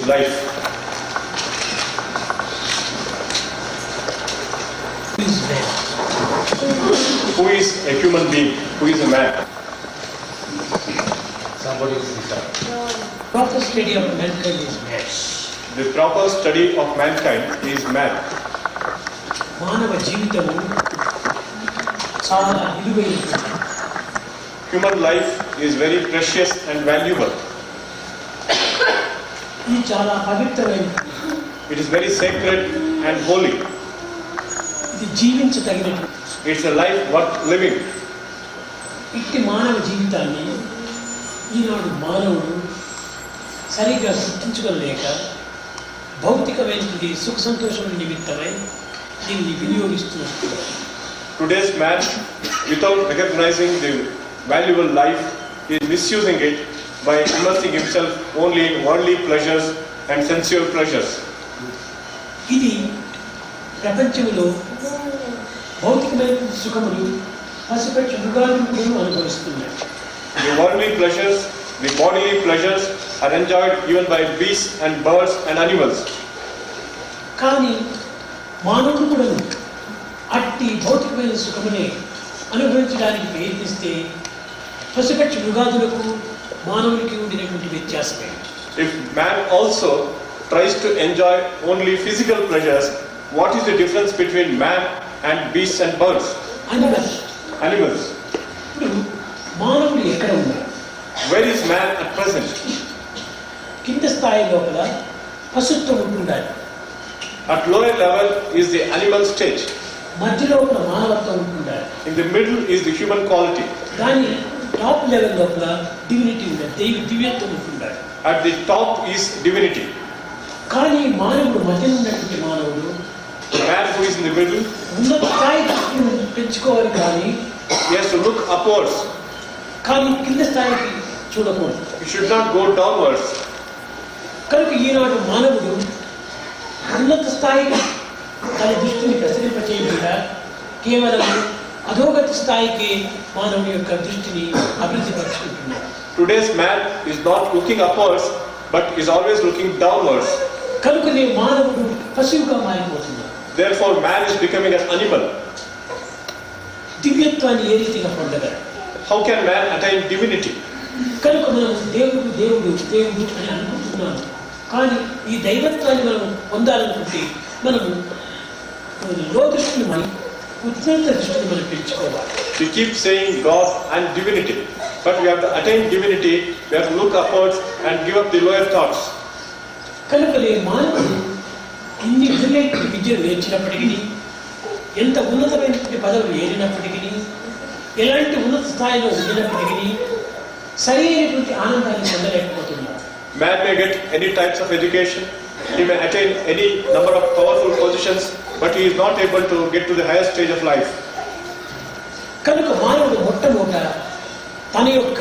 life. Who is a human being? Who is a man? Somebody is the proper study of mankind is man. The proper study of mankind is man. మానవ జీవితము చాలా విలువైనది. Human life is very precious and valuable. ఇది చాలా పవిత్రమైనది. It is very sacred and holy. ఇది జీవించదగినది. It's a life worth living. ఇట్టి మానవ జీవితాన్ని ఈనాడు మానవుడు సరిగ్గా గుర్తించుకోలేక భౌతికమైనది సుఖ సంతోషం నిమిత్తమై దీన్ని వినియోగిస్తున్నారు. Today's man, without recognizing the valuable life, is misusing it by immersing himself only in worldly pleasures and sensual pleasures. ఇది ప్రపంచంలో భౌతికమైన సుఖములు పసిపక్ష మృగాలను అనుభవిస్తున్నాయి. The worldly pleasures, the bodily pleasures are enjoyed even by beasts and birds and animals. కానీ మానవుడు కూడా అట్టి భౌతికమైన సుఖమునే అనుభవించడానికి ప్రయత్నిస్తే పసిపక్ష మృగాదులకు మానవునికి ఉండినటువంటి వ్యత్యాసమే. If man also tries to enjoy only physical pleasures, what is the difference between man and beasts and birds? Animals. ఇప్పుడు మానవుడు ఎక్కడ ఉన్నారు? Where is man at present? కింద స్థాయి లోపల పశుత్వం ఉంటుండాలి. At lower level is the animal stage. మధ్యలో ఒక మానవత్వం ఉంటుండాలి. In the middle is the human quality. కానీ టాప్ లెవెల్ లోపల డివినిటీ ఉండాలి, దివ్యత్వం ఉంటుండాలి. At the top is divinity. కానీ మానవుడు మధ్యలో ఉన్నటువంటి మానవుడు, Man who is in the middle, ఉన్నత స్థాయి పెంచుకోవాలి కానీ he has to look upwards. కానీ కింద స్థాయికి చూడకూడదు. He should not go downwards. కనుక ఈనాడు మానవుడు ఉన్నత స్థాయికి తన దృష్టిని ప్రసరింపచేయకుండా కేవలం అధోగతి స్థాయికి మానవుని యొక్క దృష్టిని అభివృద్ధి పరుచుకుంటున్నాడు. Today's man is not looking upwards, but is always looking downwards. కనుకనే మానవుడు పశువుగా మారిపోతున్నాడు. Therefore, man is becoming an animal. దివ్యత్వాన్ని ఏ రీతిగా పొందగలడు? How can man attain divinity? కనుక మనం దేవుడు దేవుడు దేవుడు అని అనుకుంటున్నాము. కానీ ఈ దైవత్వాన్ని మనం పొందాలనుకుంటే మనము లోదృష్టిని మనం ఉత్తర దృష్టిని మనం పెంచుకోవాలి. We keep saying God and divinity, but we have to attain divinity. We have to look upwards and give up the lower thoughts. కనుకనే మానవుడు ఇన్ని విధులైన విద్యలు నేర్చినప్పటికీ, ఎంత ఉన్నతమైనటువంటి పదవులు ఏరినప్పటికీ, ఎలాంటి ఉన్నత స్థాయిలో ఉండినప్పటికీ సరైనటువంటి ఆనందాన్ని పొందలేకపోతున్నాడు. Man may get any types of education, he may attain any number of powerful positions, but he is not able to get to the higher stage of life. కనుక మానవుడు మొట్టమొదట తన యొక్క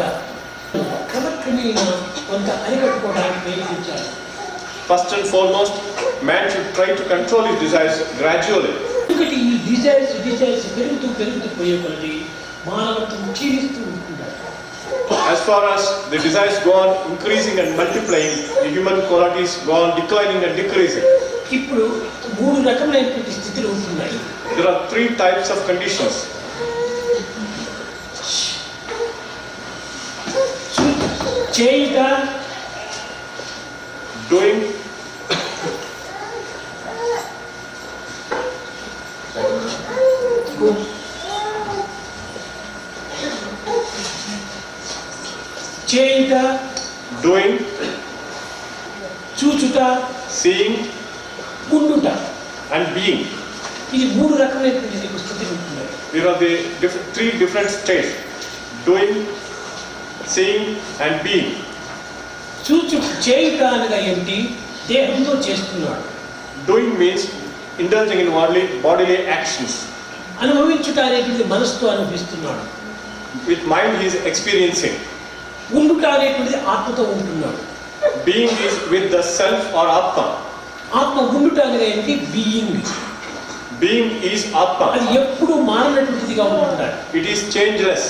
క్రమక్రమేణా కొంత అరికట్టుకోవడానికి ప్రయత్నించాలి. First and foremost, man should try to control his desires gradually. ఎందుకంటే ఈ desires పెరుగుతూ పోయే కొలది మానవత్వం క్షీణిస్తూ ఉంటున్నారు. As far as the desires go on increasing and multiplying, the human qualities go on declining and decreasing. ఇప్పుడు మూడు రకమైనటువంటి స్థితులు ఉంటున్నాయి. There are three types of conditions. చేయుట, Doing, చేయుట, doing, చూచుట, seeing, ఉండుట, and being. ఇది మూడు రకమైనటువంటి స్థితులు ఉంటున్నాయి. There are the three different states: doing, seeing, and being. చేయుట అనగా ఏమిటి? దేహంతో చేస్తున్నాడు. Doing means indulging in bodily actions. అనుభవించుట అనేటువంటి మనసుతో అనుభవిస్తున్నాడు. With mind he is experiencing. ఉండుట అనేటువంటిది ఆత్మతో ఉంటున్నాడు. Being is with the self or Atma. ఆత్మ ఉండుట అనగా ఏమిటి? బీయింగ్. Being is Atma. అది ఎప్పుడు మారినటువంటిదిగా ఉంటున్నాడు. It is changeless.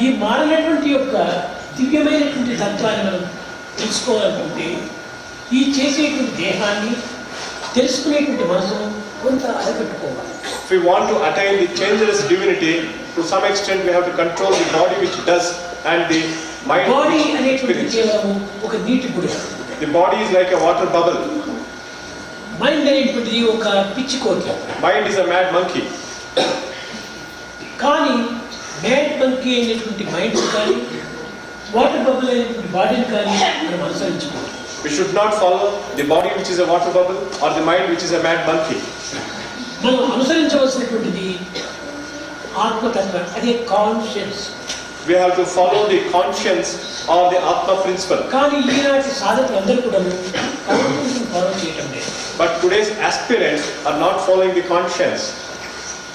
ఈ మారినటువంటి యొక్క దివ్యమైనటువంటి తత్వాన్ని మనం తెలుసుకోవాలనుకుంటే ఈ చేసేటువంటి దేహాన్ని తెలుసుకునేటువంటి మనసును కొంత అరకట్టుకోవాలి. If we want to attain the changeless divinity, to some extent we have to control the body which does and the mind body which అనేటువంటి experiences. కేవలం ఒక నీటి గుడి. The body is like a water bubble. Mind అనేటువంటిది ఒక పిచ్చి కోతి. Mind is a mad monkey. కానీ మ్యాడ్ మంకీ అనేటువంటి మైండ్ కానీ వాటర్ బబుల్ అనేటువంటి బాడీని కానీ మనం అనుసరించుకోవాలి. We should not follow the body which is a water bubble or the mind which is a mad monkey. మనం అనుసరించవలసినటువంటిది ఆత్మతత్వం, అదే conscience. We have to follow the conscience or the Atma principle. కానీ ఈనాటి సాధకులందరూ కూడా ఫాలో చేయటం లేదు. But today's aspirants are not following the conscience.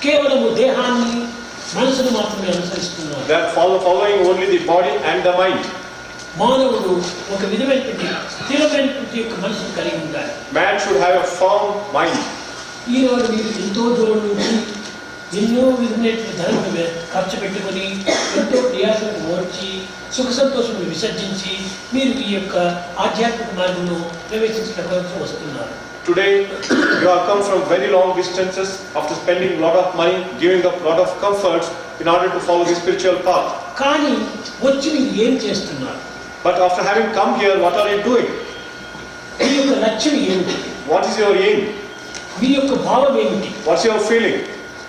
కేవలము దేహాన్ని మనసును మాత్రమే అనుసరిస్తున్నారు. They are following only the body and the mind. మానవుడు ఒక విధమైనటువంటి స్థిరమైనటువంటి యొక్క మనసును కలిగి ఉండాలి. Man should have a firm mind. ఈరోజు మీరు ఎంతో దూరం నుంచి ఎన్నో విధమైనటువంటి ధనం ఖర్చు పెట్టుకొని ఎంతో ప్రయాసాలకు ఓర్చి సుఖ సంతోషములు విసర్జించి మీరు ఈ యొక్క ఆధ్యాత్మిక మార్గంలో ప్రవేశించడం కోసం వస్తున్నారు. Today you have come from very long distances after spending a lot of money, giving up a lot of comforts in order to follow the spiritual path. కానీ వచ్చి మీరు ఏం చేస్తున్నారు? But after having come here, what are you doing? మీ యొక్క లక్ష్యం ఏమిటి? What is your aim? మీ యొక్క భావం ఏమిటి? What's your feeling?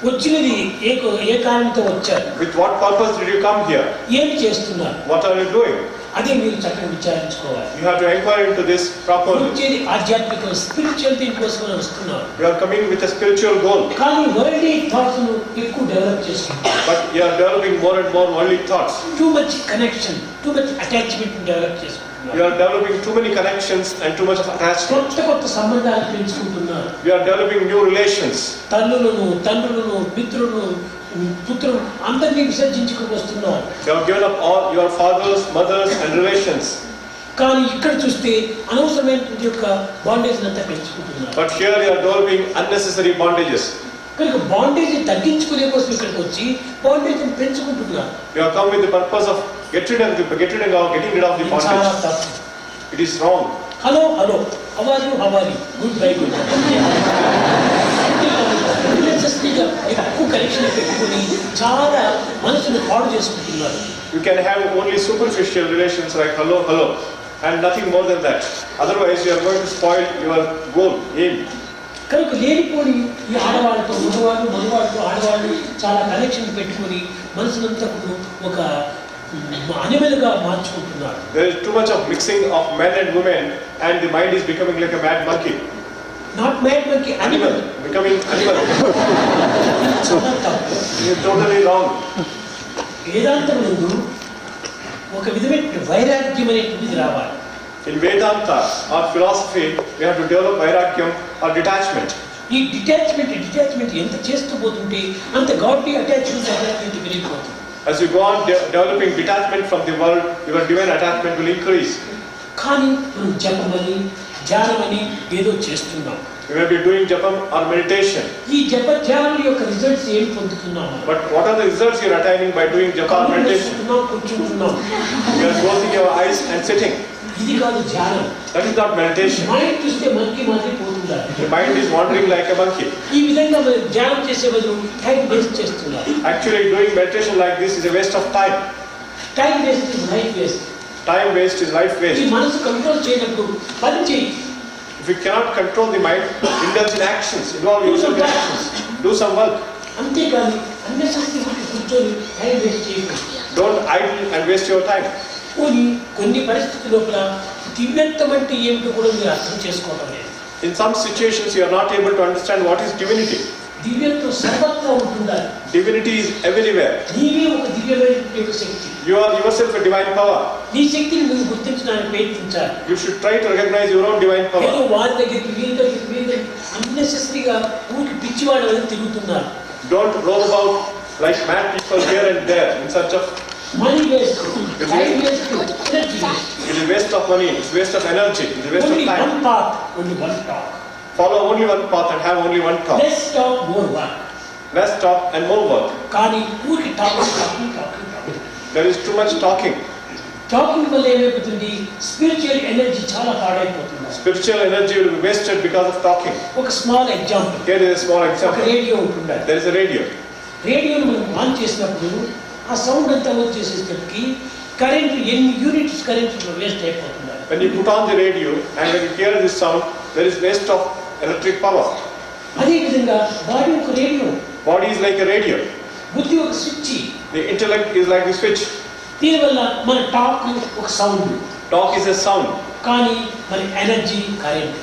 వచ్చినది ఏ కారణంతో వచ్చారు? With what purpose did you come here? ఏం చేస్తున్నారు? What are you doing? అదే మీరు చక్కగా విచారించుకోవాలి. You have to inquire into this properly. వచ్చేది ఆధ్యాత్మిక స్పిరిచువల్ థింగ్ కోసం వస్తున్నారు. You are coming with a spiritual goal. కానీ వరల్డ్లీ థాట్స్ ను ఎక్కువ డెవలప్ చేసుకుంటారు. But you are developing more and more worldly thoughts. Too much connection, too much attachment develop చేసుకుంటున్నారు. You are developing too many connections and too much of attachment. కొత్త సంబంధాలు పెంచుకుంటున్నారు. You are developing new relations. తల్లులను, తండ్రులను, మిత్రులను, పుత్రులు అందరినీ విసర్జించుకు వస్తున్నారు. You have given up all your fathers, mothers and relations. కానీ ఇక్కడ చూస్తే అనవసరమైనటువంటి యొక్క బాండేజ్ అంతా పెంచుకుంటున్నారు. But here you are developing unnecessary bondages. కనుక బాండేజ్ తగ్గించుకునే కోసం ఇక్కడికి వచ్చి బాండేజ్ పెంచుకుంటున్నారు. You have come with the purpose of getting rid of the bondage. It is wrong. Hello hello హవారి గుడ్ బై గుడ్ ఎక్కువ కనెక్షన్ పెట్టుకుని చాలా మనసును పాడు చేసుకుంటున్నారు. You can have only superficial relations like hello and nothing more than that. Otherwise you are going to spoil your goal, aim. కనుక లేనిపోని ఈ ఆడవాళ్ళతో మగవాళ్ళతో ఆడవాళ్ళు చాలా కనెక్షన్ పెట్టుకుని మనసునంతా ఒక అనిమల్గా మార్చుకుంటున్నారు. There is too much of mixing of men and women and the mind is becoming like a mad monkey. Not mad monkey, animal. Becoming animal. You are totally wrong. వేదాంతమునందు ఒక విధమైన వైరాగ్యం అనేటువంటిది రావాలి. In Vedanta or philosophy, we have to develop vairagyam or detachment. ఈ detachment ఎంత చేస్తూ పోతుంటే అంత గాడ్లీ అటాచ్మెంట్ పెరిగిపోతుంది. As you go on developing detachment from the world, your divine attachment will increase. కానీ మనం జపమని ధ్యానమని ఏదో చేస్తున్నాం. You may be doing japam or meditation. ఈ జప ధ్యానం యొక్క రిజల్ట్స్ ఏం పొందుతున్నాము? But what are the results you are attaining by doing japa or meditation? కూర్చుంటున్నాం. You are closing your eyes and sitting. ఇది కాదు ధ్యానం. That is not meditation. Mind చూస్తే మంకీ మాదిరి పోతుంటారు. The mind is wandering like a monkey. ఈ విధంగా ధ్యానం చేసే బదులు టైం వేస్ట్ చేస్తున్నారు. Actually, doing meditation like this is a waste of time. Time waste is life waste. Time waste is life ఈ waste. మనసు కంట్రోల్ చేయనప్పుడు పని చేయి. If you cannot control the mind, indulge in actions, involve yourself in actions, do some work. అంతేకాని unnecessary కూర్చొని time waste చేయకు. Don't idle and waste your time. కొన్ని పరిస్థితుల లోపల దివ్యత్వం అంటే ఏమిటో కూడా మీరు అర్థం చేసుకోవడం లేదు. In some situations, you are not able to understand what is divinity. దివ్యత్వం సర్వత్రా ఉంటుండాలి. Divinity is everywhere. నీవే ఒక దివ్యమైన శక్తి. You are yourself a divine power. నీ శక్తిని నువ్వు గుర్తించడానికి ప్రయత్నించాలి. You should try to recognize your own divine ఏదో power. వారి దగ్గరికి వీరి దగ్గరికి అన్నెసెసరీగా ఊరికి పిచ్చివాడు అని తిరుగుతున్నారు. Don't roam about like mad people here and there in search of. Money waste, time waste, energy waste. It is waste of money, it's waste of energy, it is waste Only of time. one path, only one talk. Follow only one path and have only one talk. Less talk, more work. Less talk and more work. కానీ ఊరికి talking. There is too much talking. Talking వల్ల ఏమైపోతుంది, spiritual energy చాలా పాడైపోతుంది. Spiritual energy will be wasted because of talking. ఒక small example. Here is a small ఒక example. Radio ఉంటుండాలి. There is a radio. రేడియోను మనం ఆన్ చేసినప్పుడు ఆ సౌండ్ అంతా వచ్చేసేటప్పటికి కరెంట్ ఎన్ని యూనిట్స్ కరెంట్ వేస్ట్ అయిపోతుంది. When you put on the radio and when you hear this sound, there is waste of electric power. అదే విధంగా బాడీ ఒక radio. Body is like a radio. బుద్ధి ఒక switch. The intellect is like the switch. దీనివల్ల మన talk ఒక sound. Talk is a sound. కానీ మన energy current.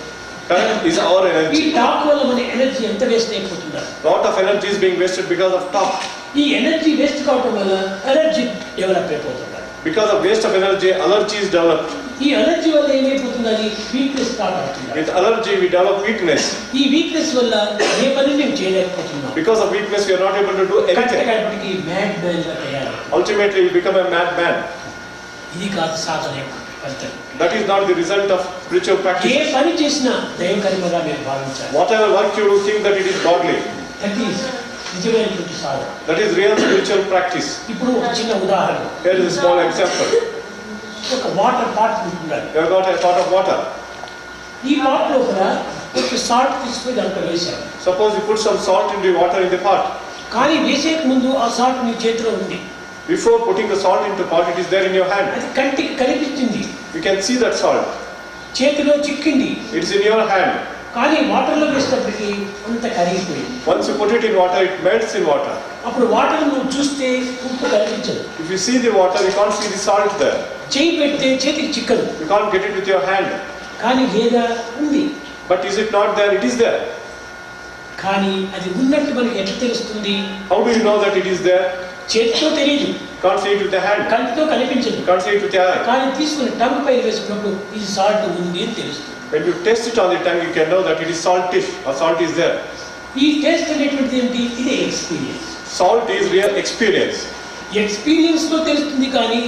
Current is our ఈ energy. టాక్ వల్ల మన ఎనర్జీ ఎంత వేస్ట్ అయిపోతుందా. Lot of energy is being wasted because of talk. ఈ ఎనర్జీ వేస్ట్ కావటం వల్ల ఎనర్జీ డెవలప్ అయిపోతుంది. Because of waste of energy, allergy is developed. ఈ ఎనర్జీ వల్ల ఏమైపోతుందని వీక్నెస్ స్టార్ట్ అవుతుంది. With allergy, we develop weakness. ఈ వీక్నెస్ వల్ల ఏ పని మేము చేయలేకపోతున్నాం. Because of weakness, we are not able to do anything. కట్టకడపటికి మ్యాడ్ మ్యాన్ గా తయారు. Ultimately, we become a madman. ఇది కాదు సాధన యొక్క ఫలితం. That is not the result of spiritual A practice. పని చేసినా దైవకర్మగా మీరు భావించాలి. Whatever work you do, think that it is godly. That is నిజమైనటువంటి సాధన. That is real spiritual practice. ఇప్పుడు ఒక చిన్న ఉదాహరణ. Here is a small example. ఒక వాటర్ పాట్ ఉంటున్నారు. You have got a pot of water. ఈ పాట్ లోపల కొంచెం సాల్ట్ తీసుకుని దాంట్లో వేశారు. Suppose you put some salt into the water in the pot. కానీ వేసేక ముందు ఆ సాల్ట్ మీ చేతిలో ఉంది. Before putting the salt into the pot, it is there in your hand. అది కంటికి కనిపిస్తుంది. You can see that salt. చేతిలో చిక్కింది. It is in your hand. కానీ వాటర్లో వేసేటప్పటికి అంత కరిగిపోయింది. Once you put it in water, it melts in water. అప్పుడు వాటర్ నువ్వు చూస్తే ఉప్పు కనిపించదు. If you see the water, you can't see the salt there. చేయి పెడితే చేతికి చిక్కదు. You can't get it with your hand. కానీ లేదా ఉంది. But is it not there? It is there. కానీ అది ఉన్నట్టు మనకి ఎట్లా తెలుస్తుంది? How do you know that it is there? చేతితో తెలియదు. Can't see it with the hand. కంటితో కనిపించదు. Can't see it with your eye. కానీ తీసుకుని టంగ్ పై వేసుకున్నప్పుడు ఇది సాల్ట్ ఉంది అని తెలుస్తుంది. When you taste it on the tongue, you can know that it is saltish or salt is there. ఈ టేస్ట్ అనేటువంటిది ఏంటి? ఇది experience. Salt is real experience. Experience తో తెలుస్తుంది. కానీ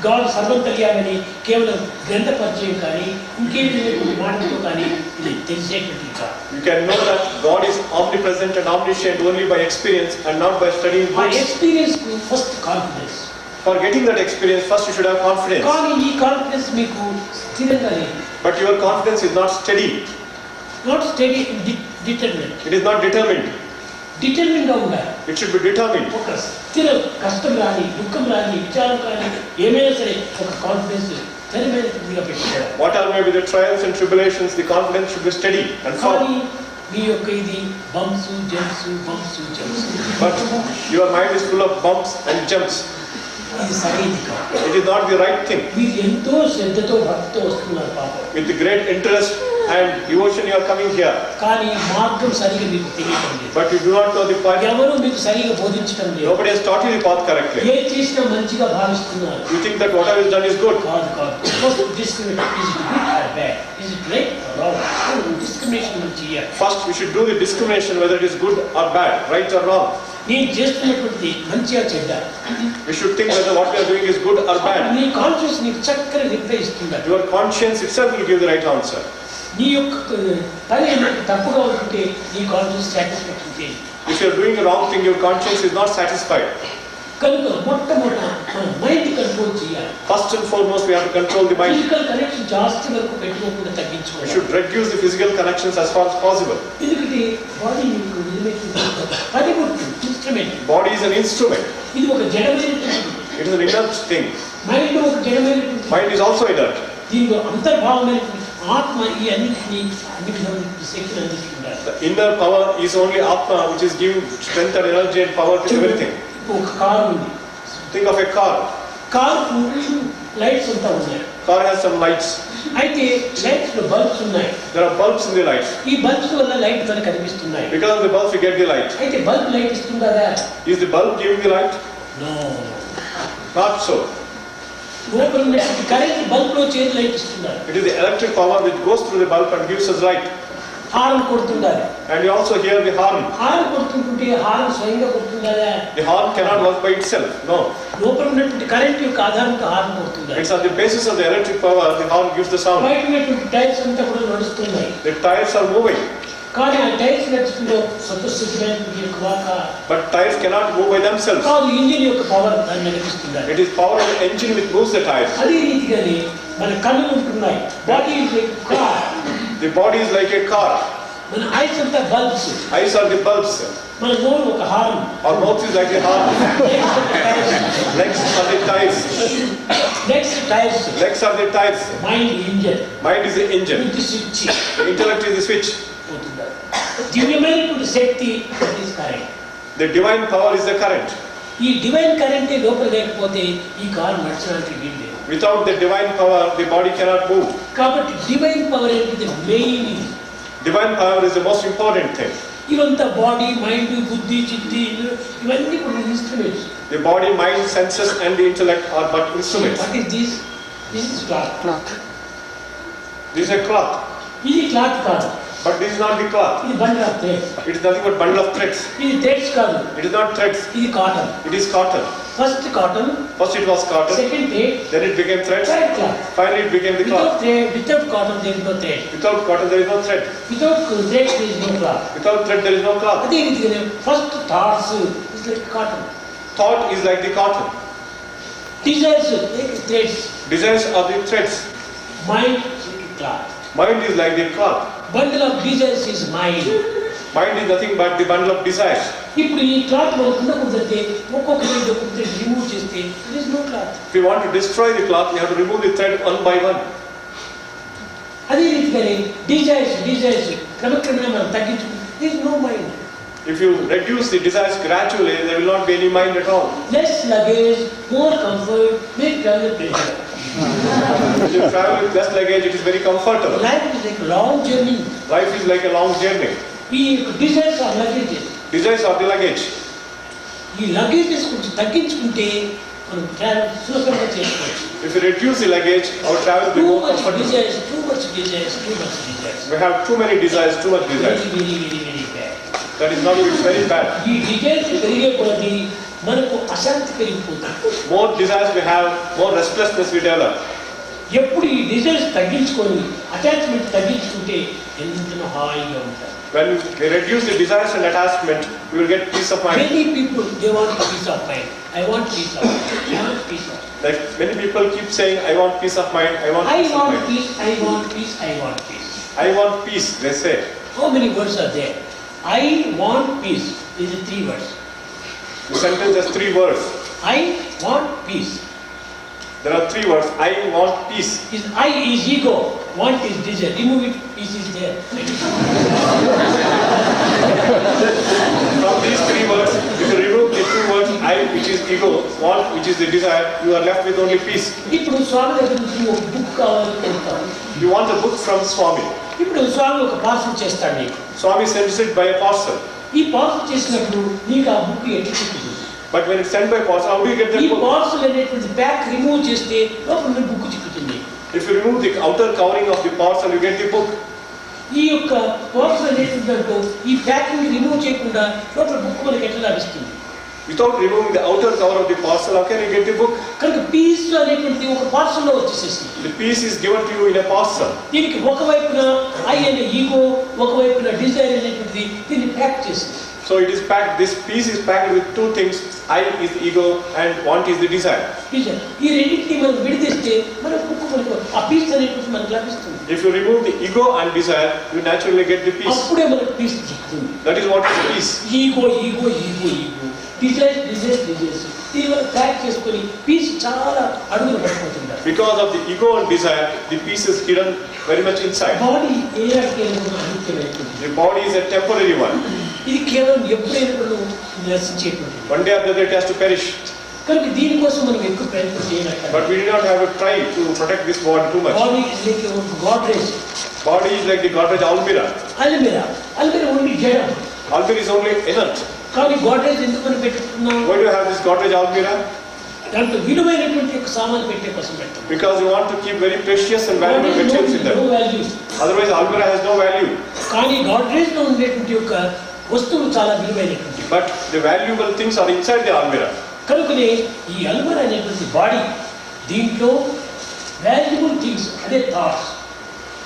గాడ్ సర్వంతర్యామని కేవలం గ్రంథ పరిచయం కానీ ఇంకే విధమైనటువంటి మాటలతో కానీ ఇది తెలిసేటువంటిది కాదు. You can know that God is omnipresent and omniscient only by experience and not by studying ఆ books. Experience first confidence. For getting that experience, first you should have confidence. కానీ ఈ కాన్ఫిడెన్స్ మీకు స్థిరంగా లేదు. But your confidence is not steady. Not study determinant. It is not determined. Determine గా ఉండాలి. It should be determined. ఒక స్థిర కష్టం రాని దుఃఖం రాని విచారం రాని ఏమైనా సరే ఒక కాన్ఫిడెన్స్ స్థిరమైనదిగా పెట్టుకోవాలి. Whatever may be the trials and tribulations, the confidence should be steady and కానీ firm. మీ యొక్క ఇది bumps jumps bumps jumps. But your mind is full of bumps and jumps. ఇది సరైనది కాదు. It is not the right thing. మీరు ఎంతో శ్రద్ధతో భక్తితో వస్తున్నారు పాపం. With the great interest and devotion you are coming here. కానీ మార్గం సరిగా మీకు తెలియటం లేదు. But you do not know the path. ఎవరు మీకు సరిగా బోధించడం లేదు. Nobody has taught you the path correctly. ఏ చేసినా మంచిగా భావిస్తున్నారు. You think that whatever is done is good. కాదు. Discriminate. Is it good or bad? Is it right or wrong? Discrimination మనం చేయాలి. First we should do the discrimination whether it is good or bad, right or wrong. నేను చేస్తున్నటువంటి మంచిగా చెడ్డ. We should think whether what we are doing is good or bad. నీ conscious నీకు చక్కని reply ఇస్తుంది. Your conscience itself will give the right answer. నీ యొక్క పని తప్పుగా ఉంటుంటే నీ కాన్షియస్ సాటిస్ఫాక్షన్ చేయి. If you are doing a wrong thing, your conscience is not satisfied. కనుక మొట్టమొదట మన మైండ్ కంట్రోల్ చేయాలి. First and foremost, we have to control the mind. Physical connection జాస్తి వరకు పెట్టుకోకుండా We తగ్గించుకోవాలి. should reduce the physical connections as far as possible. ఎందుకంటే body మీకు నిజమైనటువంటి పనిముట్టు instrument. Body is an instrument. ఇది ఒక జడమైనటువంటి. It is an inert thing. Mind ఒక జడమైనటువంటి. Mind is also inert. దీనిలో అంతర్భావమైనటువంటి ఆత్మ ఈ అన్నింటినీ అన్ని విధమైన శక్తిని అందిస్తుంటారు. The inner power is only Atma, which is giving strength and energy and power to everything. ఒక కారు ఉంది. Think of a car. Car lights అంతా ఉన్నాయి. Car has some lights. అయితే లైట్స్ లో బల్బ్స్ ఉన్నాయి. There are bulbs in the lights. ఈ bulbs వల్ల light మనకు కనిపిస్తున్నాయి. Because of the bulbs, we get the light. అయితే బల్బ్ లైట్ ఇస్తుందా? Is the bulb giving the light? No. Not so. లోపల ఉన్నటువంటి కరెంట్ బల్బ్ లో చేరి లైట్ ఇస్తున్నారు. It is the electric power which goes through the bulb and gives us light. Horn కొడుతున్నారు. And you also hear the horn. Horn కొడుతుంటే horn స్వయంగా కొడుతుందా? The horn cannot work by itself. No. లోపల ఉన్నటువంటి current యొక్క ఆధారంగా horn కొడుతుందా? It's on the basis of the electric power the horn gives the sound. బయట ఉన్నటువంటి టైర్స్ అంతా కూడా నడుస్తున్నాయి. The tires are moving. కానీ ఆ టైర్స్ నడుచుకుంటూ స్వతసిద్ధమైనటువంటి యొక్క వాక. But tires cannot move by themselves. కాదు, ఇంజిన్ యొక్క పవర్ దాన్ని నడిపిస్తుంది. It is power of the engine which moves the tires. అదే రీతిగానే మన కళ్ళు ఉంటున్నాయి. Body is like car. The body is like a car. మన ఐస్ అంతా bulbs. Eyes are the bulbs. మన నోరు ఒక horn. Our mouth is like a horn. Legs are the tires. Next tires. Legs are the tires. Mind engine. Mind is the engine. ఇది switch. The intellect is the switch. దివ్యమైనటువంటి శక్తి is current. The divine power is the current. ఈ divine కరెంటే లోపల లేకపోతే ఈ car నడచడానికి వీలు. Without the divine power, the body cannot move. కాబట్టి డివైన్ పవర్ అనేది main. Divine power is the most important thing. ఇవంతా బాడీ, మైండ్, బుద్ధి, చిత్తి ఇవన్నీ కూడా instruments. The body, mind, senses and the intellect are but instruments. What is this? This is cloth. This is a cloth. ఇది cloth కాదు. But this is not the cloth. ఇది bundle of threads. It is nothing but bundle of threads. ఇది threads కాదు. It is not threads. ఇది cotton. It is cotton. First cotton. First it was cotton. Second thread. Then it became thread. Third cloth. Finally it became the cloth. Without cotton there is no thread. Without cotton there is no thread. Without thread there is no cloth. Without thread there is no cloth. అదే రీతిగానే first thoughts is like cotton. Thought is like the cotton. Desires like threads. Desires are the threads. Mind like cloth. Mind is like the cloth. Bundle of desires is mind. Mind is nothing but the bundle of desires. ఇప్పుడు ఈ cloth మనం కింద కుదిరితే ఒక్కొక్కటి remove చేస్తే there is no cloth. If you want to destroy the cloth, you have to remove the thread one by one. అదే రీతిగానే desires క్రమక్రమేణా మనం తగ్గించుకుంటే there is no mind. If you reduce the desires gradually, there will not be any mind at all. Less luggage, more comfort, make travel pleasure. If you travel with less luggage, it is very comfortable. Life is like a long journey. Life is like a long journey. ఈ desires are luggages. Desires are the luggage. ఈ luggages కొంచెం తగ్గించుకుంటే మనం travel సులభంగా చేసుకోవచ్చు. If you reduce the luggage, our travel will be more comfortable. Too much desires. We have too many desires, too much desires. Very bad. That is not, it's very bad. ఈ desires పెరిగే కొద్దీ మనకు అశాంతి పెరిగిపోతుంది. More desires we have, more restlessness we develop. ఎప్పుడు ఈ desires తగ్గించుకొని attachment తగ్గించుకుంటే ఎంతో హాయిగా ఉంటారు. When we reduce the desires and attachment, we will get peace of mind. Many people they want peace of mind. I want peace of mind. I want peace of mind. Like many people keep saying, I want peace of mind, I want peace of mind. Peace, I want peace, I want peace. I want peace, they say. How many words are there? I want peace. These are 3 words. The sentence has 3 words. I want peace. There are 3 words. I want peace. I is ego. Want is desire. Remove it. Peace is there. From these 3 words, if you remove the 2 words, I, which is ego, want, which is the desire, you are left with only peace. ఇప్పుడు స్వామి దగ్గర నుంచి ఒక book కావాలనుకుంటారు. You want a book from Swami. ఇప్పుడు స్వామి ఒక parcel చేస్తాడు నీకు. Swami sends it by a parcel. ఈ parcel చేసినప్పుడు నీకు ఆ బుక్ ఎట్లా చిక్కుతుంది? But when it's sent by parcel, how do you get that ఈ book? పార్సల్ అనేటువంటి ప్యాక్ రిమూవ్ చేస్తే లోపల book చిక్కుతుంది. If you remove the outer covering of the parcel, you get the book. ఈ యొక్క పార్సల్ అనేటువంటి ఈ packing remove చేయకుండా లోపల బుక్ మనకి ఎట్లా లభిస్తుంది? Without removing the outer cover of the parcel, how can you get the book? కనుక పీస్ అనేటువంటి ఒక పార్సల్ లో వచ్చేసేసి The piece is given to you in a parcel. దీనికి ఒకవైపున ఐ అనే ఈగో, ఒకవైపున డిజైర్ అనేటువంటిది దీన్ని ప్యాక్ చేసింది. So it is packed, this piece is packed with 2 things. I is the ego and want is the desire. ఈ రెండింటిని మనం విడిదిస్తే మన బుక్ మనకు ఆ పీస్ అనేటువంటి మనకు లభిస్తుంది. If you remove the ego and desire, you naturally get the peace. అప్పుడే మనకు పీస్ చిక్కుతుంది. That is what is peace. Ego desire దీనివల్ల ప్యాక్ చేసుకొని పీస్ చాలా అడుగులు పడిపోతుంటారు. Because of the ego and desire, the peace is hidden very much inside. Body అనిత్యమైనటువంటి. The body is a temporary one. ఇది కేవలం ఎప్పుడైనా కూడా నశించేటువంటి. One day after that it has to perish. కనుక దీనికోసం మనం ఎక్కువ ప్రయత్నం చేయలేక. But we did not have a try to protect this body too much. Body is like Godrej. Body is like the Godrej almirah. Almirah only జడం. Almirah is only inert. కానీ గాడ్రేజ్ ఎందుకు మనం పెట్టుకున్నాం? Why do you have this Godrej almirah? దాంట్లో విలువైనటువంటి ఒక సామాన్ పెట్టే కోసం పెట్టాం. Because you want to keep very precious and valuable materials in that. Otherwise almirah has no value. కానీ గాడ్రేజ్ లో ఉండేటువంటి ఒక వస్తువులు చాలా విలువైనటువంటి. But the valuable things are inside the almirah. కనుకనే ఈ అల్మిరా అనేటువంటి బాడీ దీంట్లో వాల్యుబుల్ థింగ్స్ అదే thoughts.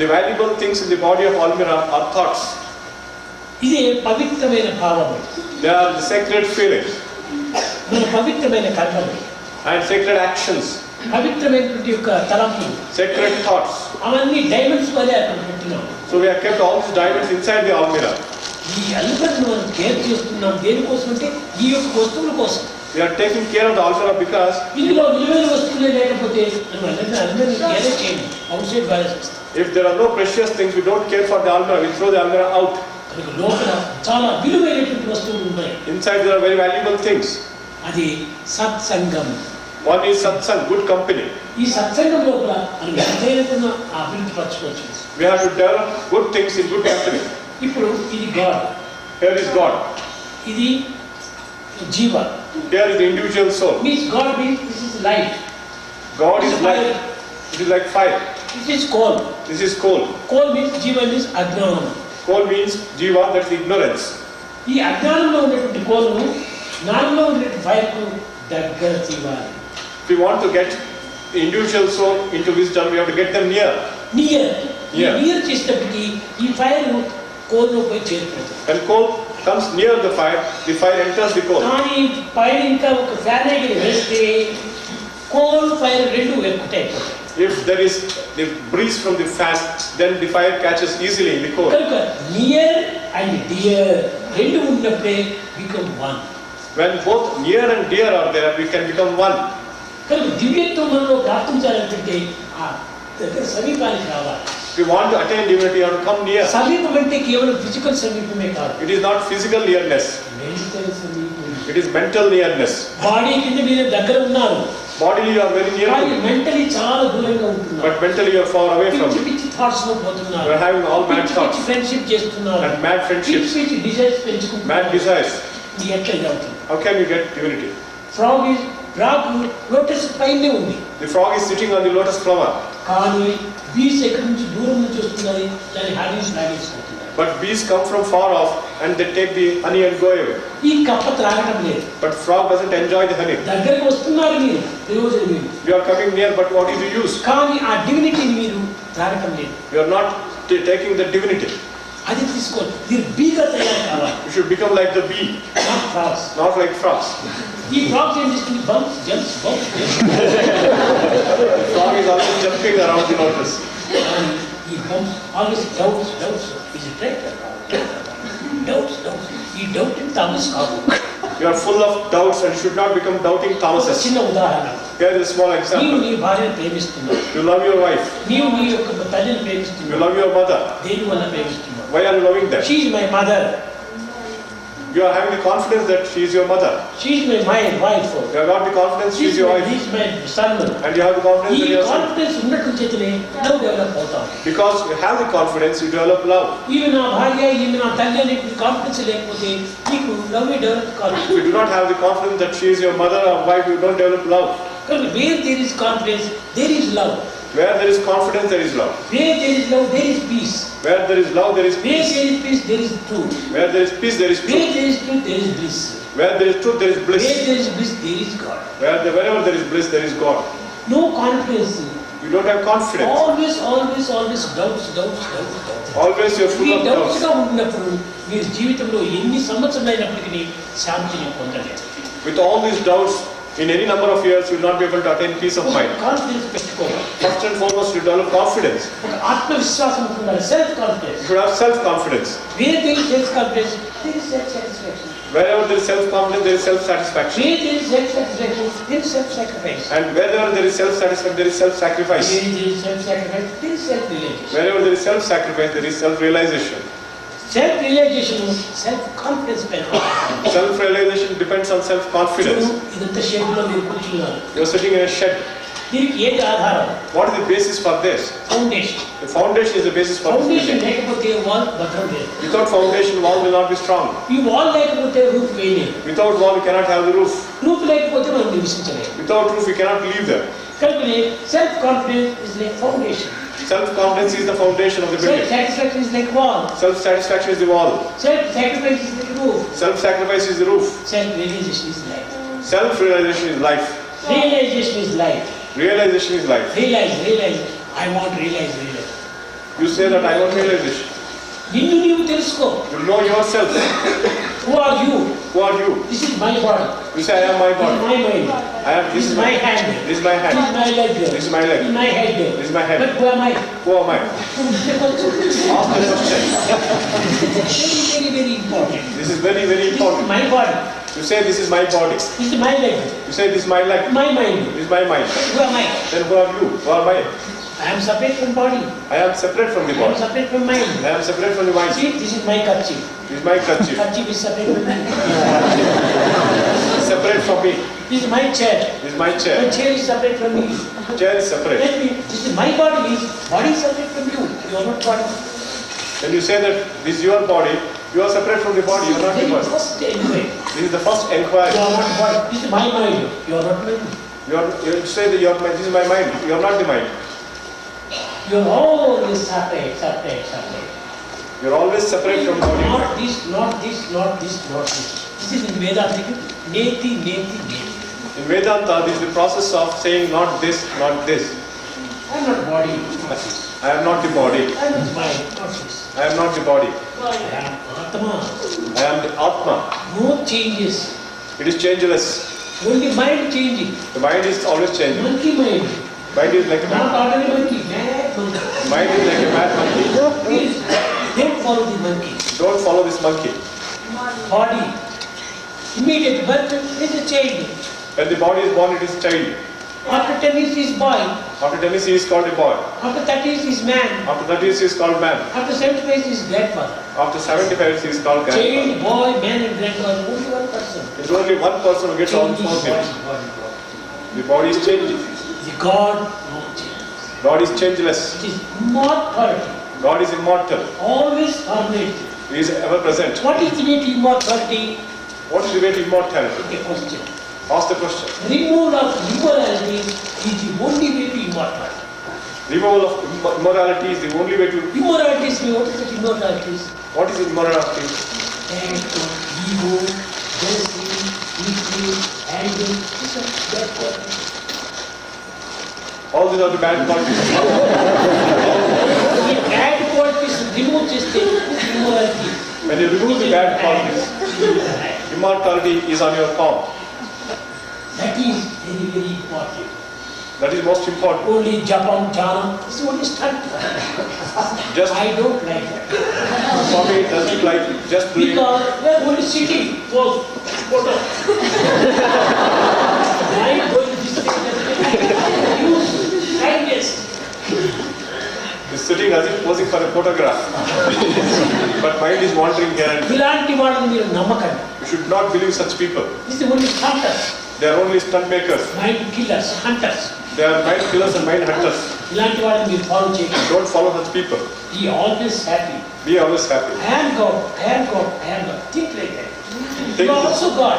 The valuable things in the body of almirah are thoughts. ఇదే పవిత్రమైన భావము. They are the sacred feelings మన పవిత్రమైన కర్మలు and sacred actions, పవిత్రమైనటువంటి యొక్క తలంపులు sacred thoughts. అవన్నీ డైమండ్స్ వలె అక్కడ పెట్టినాం. So we have kept all these diamonds inside the almirah. ఈ అల్బర్ను మనం కేర్ చేస్తున్నాం దేనికోసం అంటే ఈ యొక్క వస్తువుల కోసం. We are taking care of the almirah because ఇందులో విలువైన వస్తువులే లేకపోతే మనం అల్బర్ని కేర్ చేయండి, అవుట్ సైడ్ వారేస్తాం. if there are no precious things, we don't care for the almirah, we throw the almirah out. లోపల చాలా విలువైనటువంటి వస్తువులు ఉన్నాయి. Inside there are very valuable things. అది సత్సంగం. One is satsang, good company. ఈ సత్సంగం లోపల మనం ఎంతైనా అభివృద్ధి పరచుకోవచ్చు. We have to develop good things in good company. ఇప్పుడు ఇది గాడ్, Here is God. ఇది జీవ. Here is the individual soul. Means God means this is light. God is light. It is like fire. This is coal. This is coal. Coal means జీవ means అజ్ఞానం. Coal means jiva, that's ignorance. ఈ అజ్ఞానంలో ఉన్నటువంటి కోల్ను జ్ఞానంలో ఉన్నటువంటి ఫైర్కు దగ్గర తీయాలి. If we want to get the individual soul into wisdom, we have to get them near. Near చేసేటప్పటికి ఈ ఫైర్ కోల్లో పోయి చేరుతుంది. When coal comes near the fire enters the coal. కానీ పైన ఇంకా ఒక ఫ్యాన్ వేస్తే కోల్ ఫైర్ రెండు ఎక్కుతాయి. If there is the breeze from the fan, then the fire catches easily in the coal. కనుక నియర్ అండ్ డియర్ రెండు ఉన్నప్పుడే become one. When both near and dear are there, we can become one. కనుక దివ్యత్వం మనలో ప్రాప్తించాలంటే ఆ దగ్గర సమీపానికి రావాలి. If we want to attain divinity, we have to come near. సమీపం అంటే కేవలం ఫిజికల్ సమీపమే కాదు. It is not physical nearness. Mental సమీపం. It is mental nearness. Body కింద మీరు దగ్గర ఉన్నారు. Bodily you are very near to me. Mentally చాలా దూరంగా ఉంటున్నారు. But mentally you are far away from me. పిచ్చి థాట్స్ లో పోతున్నారు. You are having all mad thoughts. Friendship చేస్తున్నారు. And mad friendships. పిచ్చి డిజైర్స్ పెంచుకుంటున్నారు. Mad desires. ఇది ఎట్లా ఇది అవుతుంది? How can you get divinity? Frog lotus పైనే ఉంది. The frog is sitting on the lotus flower. కానీ బీస్ ఎక్కడి నుంచి దూరం నుంచి వస్తున్నాయి, దాని Honey's లాగేసుకుంటున్నారు. But bees come from far off and they take the honey and go away. ఈ కప్ప త్రాగడం లేదు. But frog doesn't enjoy the honey. దగ్గరికి వస్తున్నారు మీరు, ప్రయోజనం లేదు. You are coming near, but what is the use? కానీ ఆ డివినిటీని మీరు త్రాగడం లేదు. You are not taking the divinity. అది తీసుకోండి. మీరు బీగా తయారు కావాలి. You should become like the bee. Not frogs. Not like frogs. ఈ ఫ్రాగ్స్ ఏం చేస్తుంది? Bumps jumps bumps. Frog is always jumping around the lotus. ఈ bumps always doubts is it right? Doubts ఈ డౌట్ థామస్ కాదు. You are full of doubts and should not become doubting Thomases. చిన్న ఉదాహరణ. Here is a small నీవు example. నీ భార్యను ప్రేమిస్తున్నావు. You love your wife. నీవు నీ యొక్క తల్లిని You ప్రేమిస్తున్నావు. love your mother. దేని వల్ల ప్రేమిస్తున్నావు? Why are you loving them? She is my mother. You are having the confidence that she is your mother. She is my wife. You have got the confidence she is your wife. He is my son. And you have the confidence ఈ that you are son. Confidence ఉన్నట్టు చేతనే love develop అవుతాం. Because you have the confidence, you develop love. ఈమె నా భార్య, ఈమె నా తల్లి అనే కాన్ఫిడెన్స్ లేకపోతే నీకు లవ్ డెవలప్ కాదు. If you do not have the confidence that she is your mother or wife, you don't develop love. కనుక where there is confidence there is love. Where there is confidence, there is love. Where there is love there is peace. Where there is love, there is where peace. There is peace there is truth. Where there is peace, there is where truth. There is truth there is bliss. Where there is truth, there is bliss. Where there is bliss there is God. Wherever there is bliss, there is God. No confidence. You don't have confidence. Always doubts. Always you're full of doubts. డౌట్స్గా ఉన్నప్పుడు మీరు జీవితంలో ఎన్ని సంవత్సరాలు అయినప్పటికీ శాంతిని పొందలేరు. With all these doubts, in any number of years, you will not be able to attain peace of mind. Confidence పెట్టుకోవాలి. First and foremost, you develop confidence. ఒక ఆత్మవిశ్వాసం ఉండాలి. Self confidence. You should have self-confidence. Where there is self confidence there is self satisfaction. Wherever there is self-confidence, there is self-satisfaction. Where there is self satisfaction there is self sacrifice. And wherever there is self-satisfaction, there is self-sacrifice. Where there is self sacrifice there is self realisation. Wherever there is self-sacrifice, there is self-realization. Self realisation self confidence పైన. Self-realization depends on self-confidence. ఇదంతా షెడ్లో మీరు కూర్చున్నారు. You are sitting in a shed. దీనికి ఏది ఆధారం? What is the basis for this? Foundation. The foundation is the basis for this foundation building. లేకపోతే wall భద్రం లేదు. Without foundation, wall will not be strong. ఈ వాల్ లేకపోతే roof వేయలేదు. Without wall, we cannot have the roof. Roof లేకపోతే మనం నివసించలేము. Without roof, we cannot live there. కనుకనే self confidence is like foundation. Self-confidence is the foundation of the self building. Satisfaction is like wall. Self-satisfaction is the wall. Self sacrifice is like roof. Self-sacrifice is the roof. Self realisation is life. Self-realization is life. Realisation is life. Realization is life. Realise I want realise. You say that I want realization. నిన్ను నీవు తెలుసుకో. You know yourself. Who are you? Who are you? This is my body. You say, I am my This body. is my mind. This is my hand. This is my hand. This is my leg. This is my leg. This is my head. This is my head. But who am I? Who am I? Ask the question. Very, very important. This is very, very This is important. my body. You say, this is my body. This is my leg. You say, this is my leg. My mind. This is my mind. Who am I? Then who are you? Who am I? I am separate from body. I am separate from the I am body. separate from mind. I am separate from the mind. See, this is my kerchief. This is my kerchief. Kerchief is separate from me. Separate from me. This is my chair. This is my My chair. chair is separate from me. Chair is separate. Let me, this is my body. Body is separate from you. You are not body. When you say that this is your body, you are separate from the body. You are not the Very body. first anyway. This is the first inquiry. You are not body. This is my mind. You are not mind. You say that you are my, this is my mind. You are not the mind. You are always separate, separate, separate. You are always separate from body. Not this, not this, not this, not this. This is in Vedanta. Neti, neti, neti. In Vedanta, this is the process of saying not this, not this. I am not body, not this. I am not the body. I am not mind, not this. I am not the body. I am Atma. I am the Atma. No changes. It is changeless. Only mind changing. The mind is always changing. Monkey mind. Mind is like a Not mad. ordinary monkey. Mad monkey. Mind is like a mad monkey. Please, don't follow the monkey. Don't follow this monkey. Body. Immediate birth is a child. When the body is born, it is child. After 10 years is boy. After 10 years, he is called a boy. After 30 years is man. After 30 years, he is called man. After 75 is grandfather. After 75 years, he is called grandfather. Child, boy, man and grandfather. Only one person. It's only one person who gets all Changing four body, things. body, body. The body is changing. The God, no change. God is changeless. It is immortality. God is immortal. Always permanent. He is ever present. What is the way to immortality? What is the way to immortality? Okay, question. Ask the question. Removal of immorality is the only way to immortality. Removal of immorality is the only way to... Immorality is what is it? Immortality is What is immorality? anger, ego, jealousy, ego, anger. These are bad qualities. All these are the bad qualities. The bad qualities remove just the immorality. When you remove the bad qualities, immortality is on your palm. That is very, very important. That is most important. Only Japan, Jana, this is only stunt. Just I don't like that. Swami doesn't like just doing. Because we are only sitting, pose, photo. Mind going to this thing, use kindness. He's sitting as if posing for a photograph. But mind is wandering here and there. ఇలాంటి వాళ్ళని మీరు నమ్మకండి. You should not believe such people. This is only hunters, They are only stunt makers. mind killers, hunters. They are mind killers and mind hunters. ఇలాంటి వాళ్ళని మీరు follow చేయండి. Don't follow such people. Be always happy. Be always happy. I am God, I am God, I am God. Think like that. Think You are also God.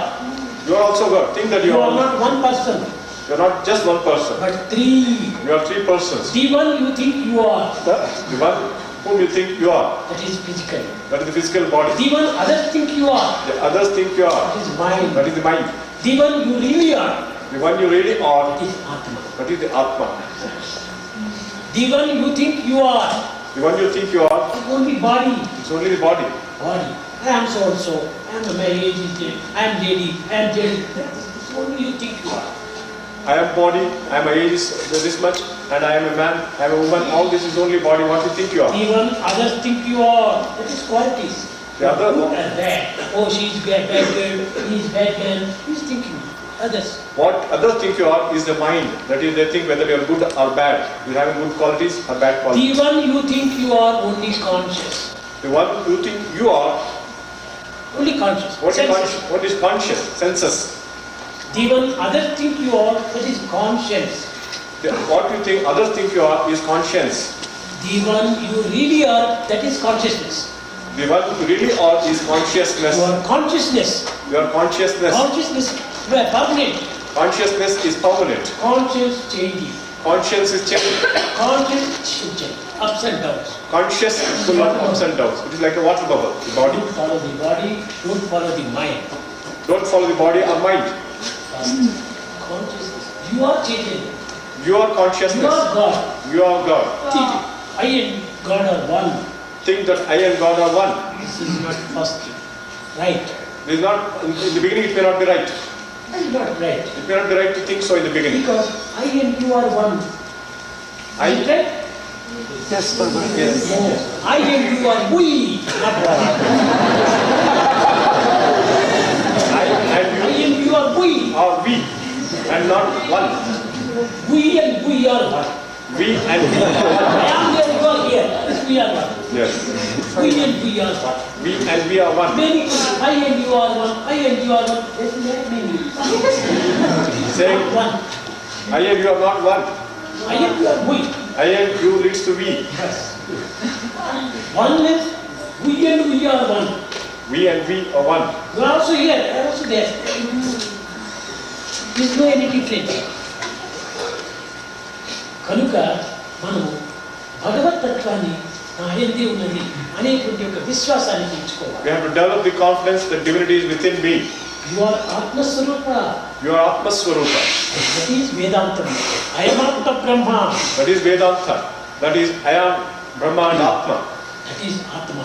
You are also God. Think that You you are are not one person, not just one person. but three. You are three persons. The one you think you are, The one whom you think you are, that is physical. that is the physical body. The one others think you are, The others think you are, that is mind. that is the mind. The one you really are, The one you really are, that is Atma. that is the Atma. The one you think you are, The one you think you are, is only body. it's only the body. Body. I am so and so. I am my age is dead. I am lady. I am dead. That is only you think you are. I am body, my age is this much, and I am a man, I am a woman. All this is only body. What you think you are? The one others think you are, that is qualities. The other Good and bad. Oh, she is bad girl. He is bad man. He is thinking. Others. What others think you are is the mind. That is, they think whether you are good or bad. You are having good qualities or bad The qualities. one you think you are only conscious. The one you think you are, Only conscious. what is conscious? Senses. The one others think you are, that is conscience. What you think others think you are is conscience. The one you really are, that is consciousness. The one you really are is consciousness. Your consciousness. Your consciousness. Consciousness, you are permanent. Consciousness is permanent. Conscience changing. Conscience is changing. Conscience changing. Ups and downs. Conscious is full of ups and downs. It is like a water bubble. The body. Don't follow the body, don't follow the mind. Don't follow the body or mind. Consciousness. You are changing. You are You consciousness. are God. You are God. I and God are one. think that I and God are one. This is not first right. This is not, in the beginning it may not be right. This is not right. It may not be right to think so in the beginning. Because I and you are one. I- Is it right? Yes, Baba. Yes. No. I and you are we, not one. I I and and you are we. you are we and not one. We and we are one. We and we are one. I am there, you are here. Yes, we are one. Yes. We and we are one. We and we are one. Many people, I and you are one. I and you are one. Yes, that means Saying one. I and you are not one. I and you are we. I and you leads to we. Yes. Oneness, we and we are one. We and we are one. You are also here, I am also there. There is no any difference. కనుక మనము భగవతత్వాన్ని నాయందే ఉన్నది అనేటువంటి ఒక విశ్వాసాన్ని పెంచుకోవాలి. We have to develop the confidence that divinity is within me. You are ఆత్మస్వరూప. You are Atma Swarupa. That is Vedantam. అయమాత్మ Brahma. That is Vedanta. That is I am Brahma and Atma. That is ఆత్మ.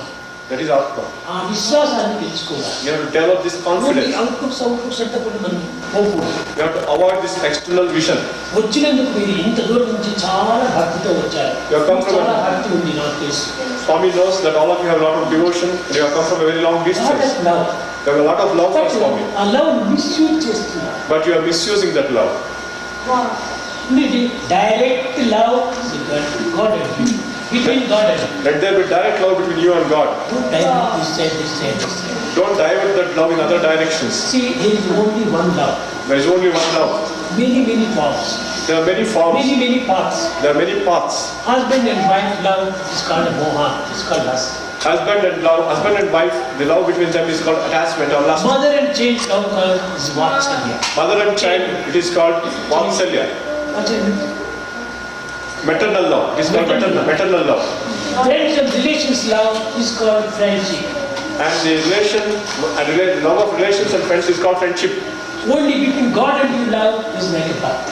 That is Atma. ఆ విశ్వాసాన్ని పెంచుకోవాలి. You have to develop this confidence. Outputs అంతా కూడా మనం పోకూడదు. You have to avoid this external vision. వచ్చినందుకు మీరు ఇంత దూరం నుంచి చాలా భక్తితో వచ్చారు. You have come from చాలా భక్తి ఉంది నాకు తెలుసు. Swami knows that all of you have a lot of devotion and you have come from a very long distance. love. You have a lot of love for Swami. ఆ love misuse చేస్తున్నారు. But you are misusing that love. Direct love God and you. Between God and you. Let there be direct love between you and God. Don't divert this side, this side, this side. Don't divert that love in other directions. See, there is only one love. There is only one love. Many forms. There are many forms. Many paths. There are many paths. Husband and wife love is called moha. It's called lust. Husband and wife, the love between them is called attachment or lust. Mother and child love is vatsalya. Mother and child, it is called vatsalya. Maternal love. It is called maternal love. Friends and relations love is called friendship. And the love of relations and friends is called friendship. Only between God and you love is like a path.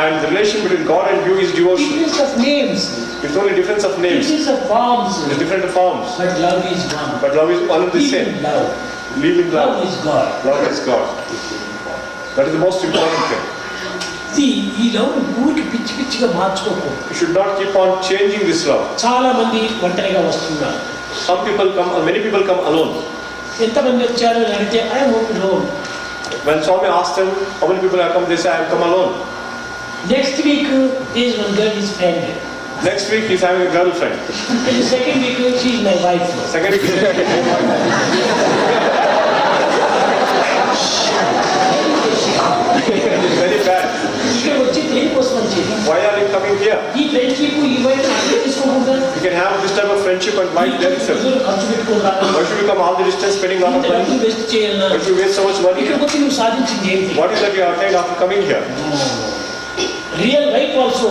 And the relation between God and you is devotion. Difference of names. It's only difference of names. Difference of forms. It's different forms. But love is one. But love is one and the same. Love. Living love. Love is God. Love is God. That is the most important thing. See, ఈ love ఊరికి పిచ్చిగా మార్చుకోకూడదు. You should not keep on changing this love. చాలా మంది ఒంటరిగా వస్తున్నారు. Many people come alone. ఎంతమంది వచ్చారు అని అడిగితే I am alone. When Swami asked them how many people have come, they say I have come alone. Next week there is one girl is friend. Next week he is having a girlfriend. And the second week she is my wife. Second week he is very bad. ఇక్కడ వచ్చి దేనికోసం వచ్చేది? Why are you coming here? ఈ friendship ఈ wife అర్థం చేసుకోకుండా You can have this type of friendship and wife there itself. ఖర్చు పెట్టుకోరా? Why should you come all the distance spending a lot of money? Waste చేయాలన్నా? Why should you waste so much money? ఇక్కడికి వచ్చి నువ్వు సాధించింది ఏంటి? What is that you have attained after coming here? Real life also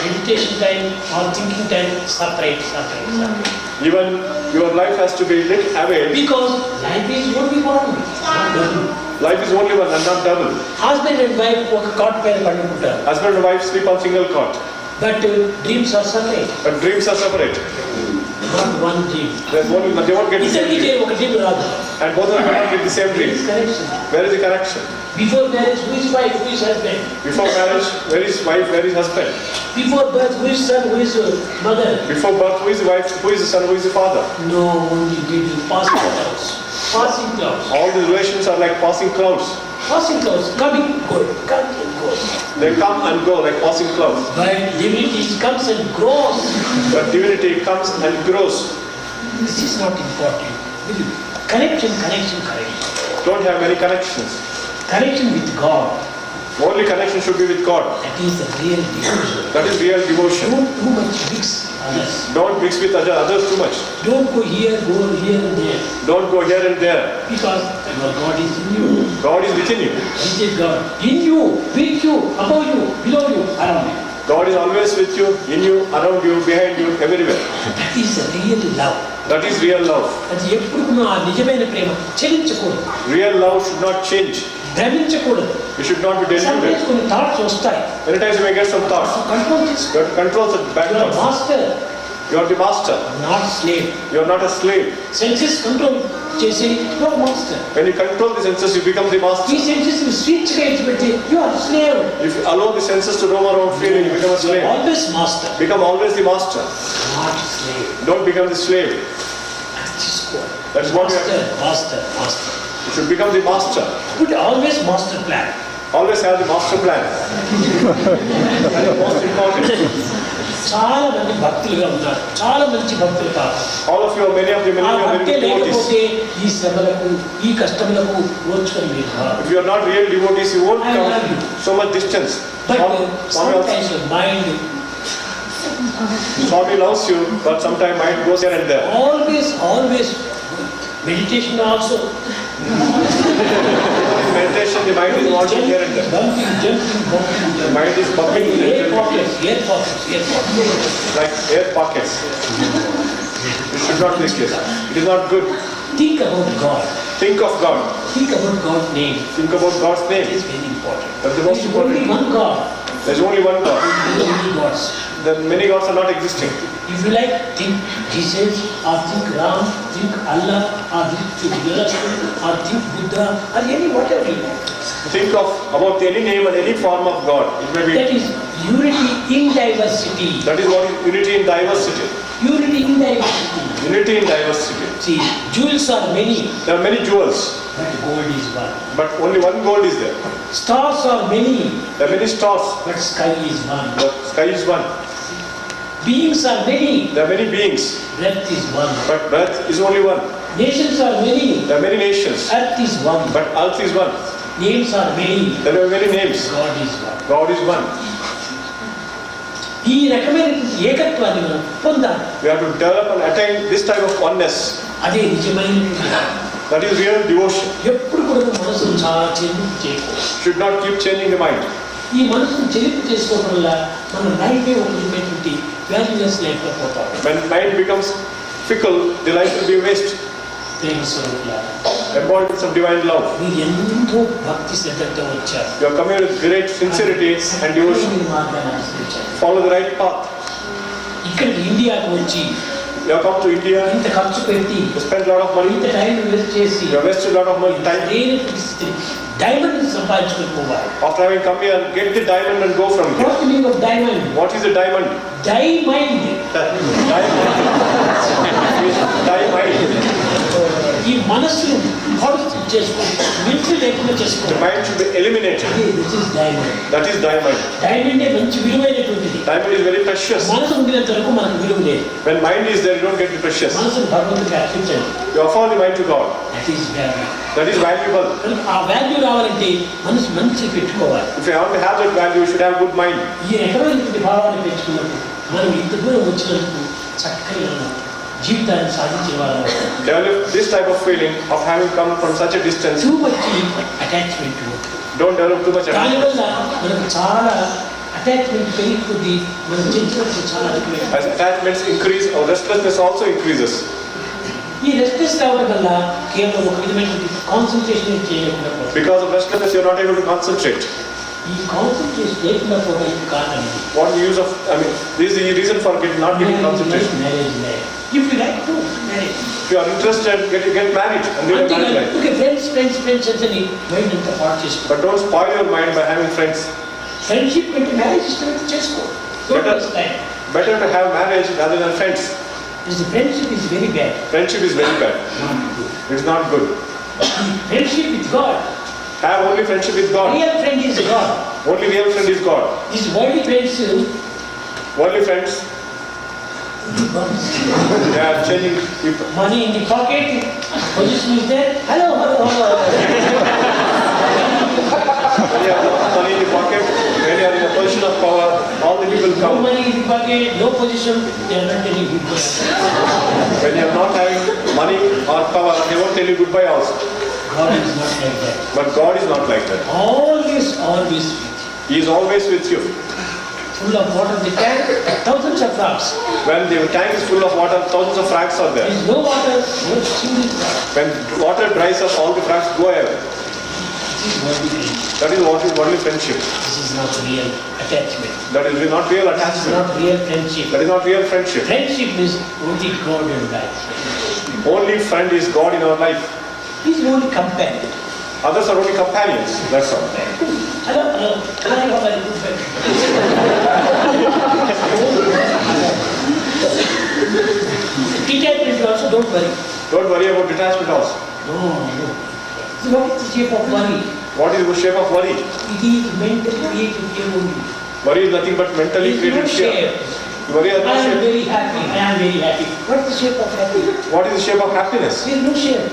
meditation time or thinking time separate. Even your life has to be lit away. Because life is only one. Life is only one and not double. Husband and wife ఒక cot పైన పడుకుంటారు. Husband and wife sleep on single cot. But dreams are separate. But dreams are separate. Not one dream. There's only, they won't get the same ఇద్దరికి dream. ఒక dream రాదు. And both of them cannot get the same dream. Correction. Where is the correction? Before marriage, who is wife, who is husband? Before marriage, where is wife, where is husband? Before birth, who is son, who is mother? Before birth, who is the wife, who is the son, who is the father? No, only did passing clouds. Passing clouds. All the relations are like passing clouds. Passing clouds, coming, going, coming and going. They come and go like passing clouds. But divinity comes and grows. But divinity comes and grows. This is not important. Connection. Don't have many connections. Connection with God. Only connection should be with God. That is the real devotion. That is real devotion. Don't too much mix others. Don't mix with others too much. Don't go here and there. Don't go here and there. Because your God is in you. God is within you. This is God. In you, with you, above you, below you, around you. God is always with you, in you, around you, behind you, everywhere. That is the real love. That is real love. అది ఎప్పుడు ఆ నిజమైన ప్రేమ చలించకూడదు. Real love should not change. భ్రమించకూడదు. You should not be deluded. కొన్ని thoughts వస్తాయి. Many times you may get some thoughts. Control చేసుకో. You have to control the bad thoughts. Master You are the master. not slave. You are not a slave. Senses control చేసి you are master. When you control the senses, you become the master. ఈ senses switch గా పెట్టి you are slave. If you allow the senses to roam around freely, you become a You are slave. always master, Become always the master. not slave. Don't become the slave. That's what you Master, have. master. You should become the master. Put always master plan. Always have the master plan. That is most important. చాలా మంది భక్తులుగా ఉన్నారు, చాలా మంచి భక్తులు కాదు. All of you, many of you, ఆ are very భక్తే good devotees. లేకపోతే ఈ శ్రమలకు ఈ కష్టములకు ఓర్చుకొని మీరు రారు. If you are not real devotees, you won't I love come you. so much distance. But Swami sometimes your mind loves you, but sometimes mind goes here and there. always meditation also. In meditation, the mind is wandering here and there. Jumping. The mind is bumping Air pockets. like air pockets. You should not make this. It is not good. Think about God. Think of God. Think about God's name. Think about God's It name. is very important. That's the most There is only important. one God. There's only one God. There are many gods. Then many gods are not existing. If you like, think Jesus, or think Ram, think Allah, or think Vishnu, or think Buddha, or any whatever you like. Think about any name and any form of God. It may That be. is unity in diversity. That is what is unity in diversity. Unity in diversity. Unity in diversity. See, jewels are many, There are many jewels, but gold is one. but only one gold is there. Stars are many, There are many stars, but sky is one. but sky is one. Beings are many, There are many beings, breath is one. but earth is only one. Nations are many, There are many nations, earth is one. but earth is one. Names are many, There are many names. God is one. God is one. ఈ రకమైన ఏకత్వాన్ని మనం పొందాలి. We have to develop and attain this type of oneness. అదే నిజమైనటువంటి That is real devotion. ఎప్పుడు కూడా మనసును చాలా చెల్లింపు చేయకూడదు. Should not keep changing the mind. ఈ మనసును చెల్లింపు చేసుకోవడం వల్ల మన లైఫే ఒక విధమైనటువంటి వాల్యూలెస్ లైఫ్ లో పోతాం. When mind becomes fickle, the life will be waste. ప్రేమ స్వరూపులారా, Embodiments of divine love. మీరు ఎంతో భక్తి శ్రద్ధతో వచ్చారు. You are coming with great sincerity and devotion. మీరు మార్గాన్ని అనుసరించారు. Follow the right path. ఇక్కడికి ఇండియాకు వచ్చి You have come to India. ఇంత ఖర్చు పెట్టి You spend a lot of money. ఇంత టైం వేస్ట్ చేసి You have wasted a lot of money, time. Diamond సంపాదించుకొని పోవాలి. After having come here, get the diamond and go from here. What meaning of diamond? What is the diamond? Diamond. Diamond. ఈ మనస్సును కలుషితం చేసుకొని వింటు లేకుండా The చేసుకోవాలి. mind should be eliminated. This is diamond. That is diamond. Diamond మంచి విలువైనటువంటిది. Diamond is very precious. మనసు ఉండినంత వరకు మనకు విలువ లేదు. When mind is there, you don't get the precious. మనసును భగవంతుడికి అర్పించండి. You offer the mind to God. That is value. That is valuable. ఆ value రావాలంటే మనసు మంచిగా పెట్టుకోవాలి. If you want to have that value, you should have good mind. ఈ రకమైనటువంటి భావాన్ని పెంచుకున్నప్పుడు మనం ఇంత దూరం వచ్చినందుకు చక్కగా జీవితాన్ని సాధించే వారు. Develop this type of feeling of having come from such a distance. Too much attachment. Don't develop too much attachment. దానివల్ల మనకు చాలా అటాచ్మెంట్ పెరిగిపోతుంది. మనం చేసినప్పుడు చాలా అధికమైన As attachments increase, our restlessness also increases. ఈ రెస్ట్లెస్ రావడం వల్ల కేవలం ఒక విధమైన కాన్సన్ట్రేషన్ చేయలేకుండా పోతుంది. Because of restlessness, you are not able to concentrate. ఈ కాన్సన్ట్రేషన్ లేకుండా పోవడానికి కారణం ఇది. What the use of, this is the reason for not getting concentration. Marriage life. If you like to marriage, If you are interested, get married and live a married life. Okay friends అని mind అంతా పాడు చేసుకో. But don't spoil your mind by having friends. Friendship అంటే marriage ఇష్టమైతే చేసుకో. Better to have marriage rather than friends. Friendship is very bad. Friendship is very bad. It's not good. Friendship with God. Have only friendship with God. Real friend is God. Only real friend is God. This world friends Worldly friends, they are changing people. money in the pocket, position is there. Hello. When you have money in the pocket, when you are in a position of power, all the people No come. money in the pocket, no position, they are not telling you goodbye. When you are not having money or power, they won't tell you goodbye also. God is not like that. But God is not like that. Always with you. He is always with you. Full of water in the tank, thousands of frogs. When the tank is full of water, thousands of frogs are There there. is no water, no single frog. When water dries up, all the frogs go away. That is what is worldly friendship. This is not real attachment. That is not real This is attachment. not real friendship. That is not real friendship. Friendship is only God and life. Only friend is God in our life. He is only companion. Others are only companions. That's all. Hello. I have a very good friend. Detachment also, don't worry. Don't worry about detachment also. No. So what is the shape of worry? What is the shape of worry? It is mentally created fear only. Worry is nothing but mentally There is no created fear. shape. Worry has I no am shape. very happy. I am very happy. What is the shape of happy? What is the shape of happiness? There is no shape.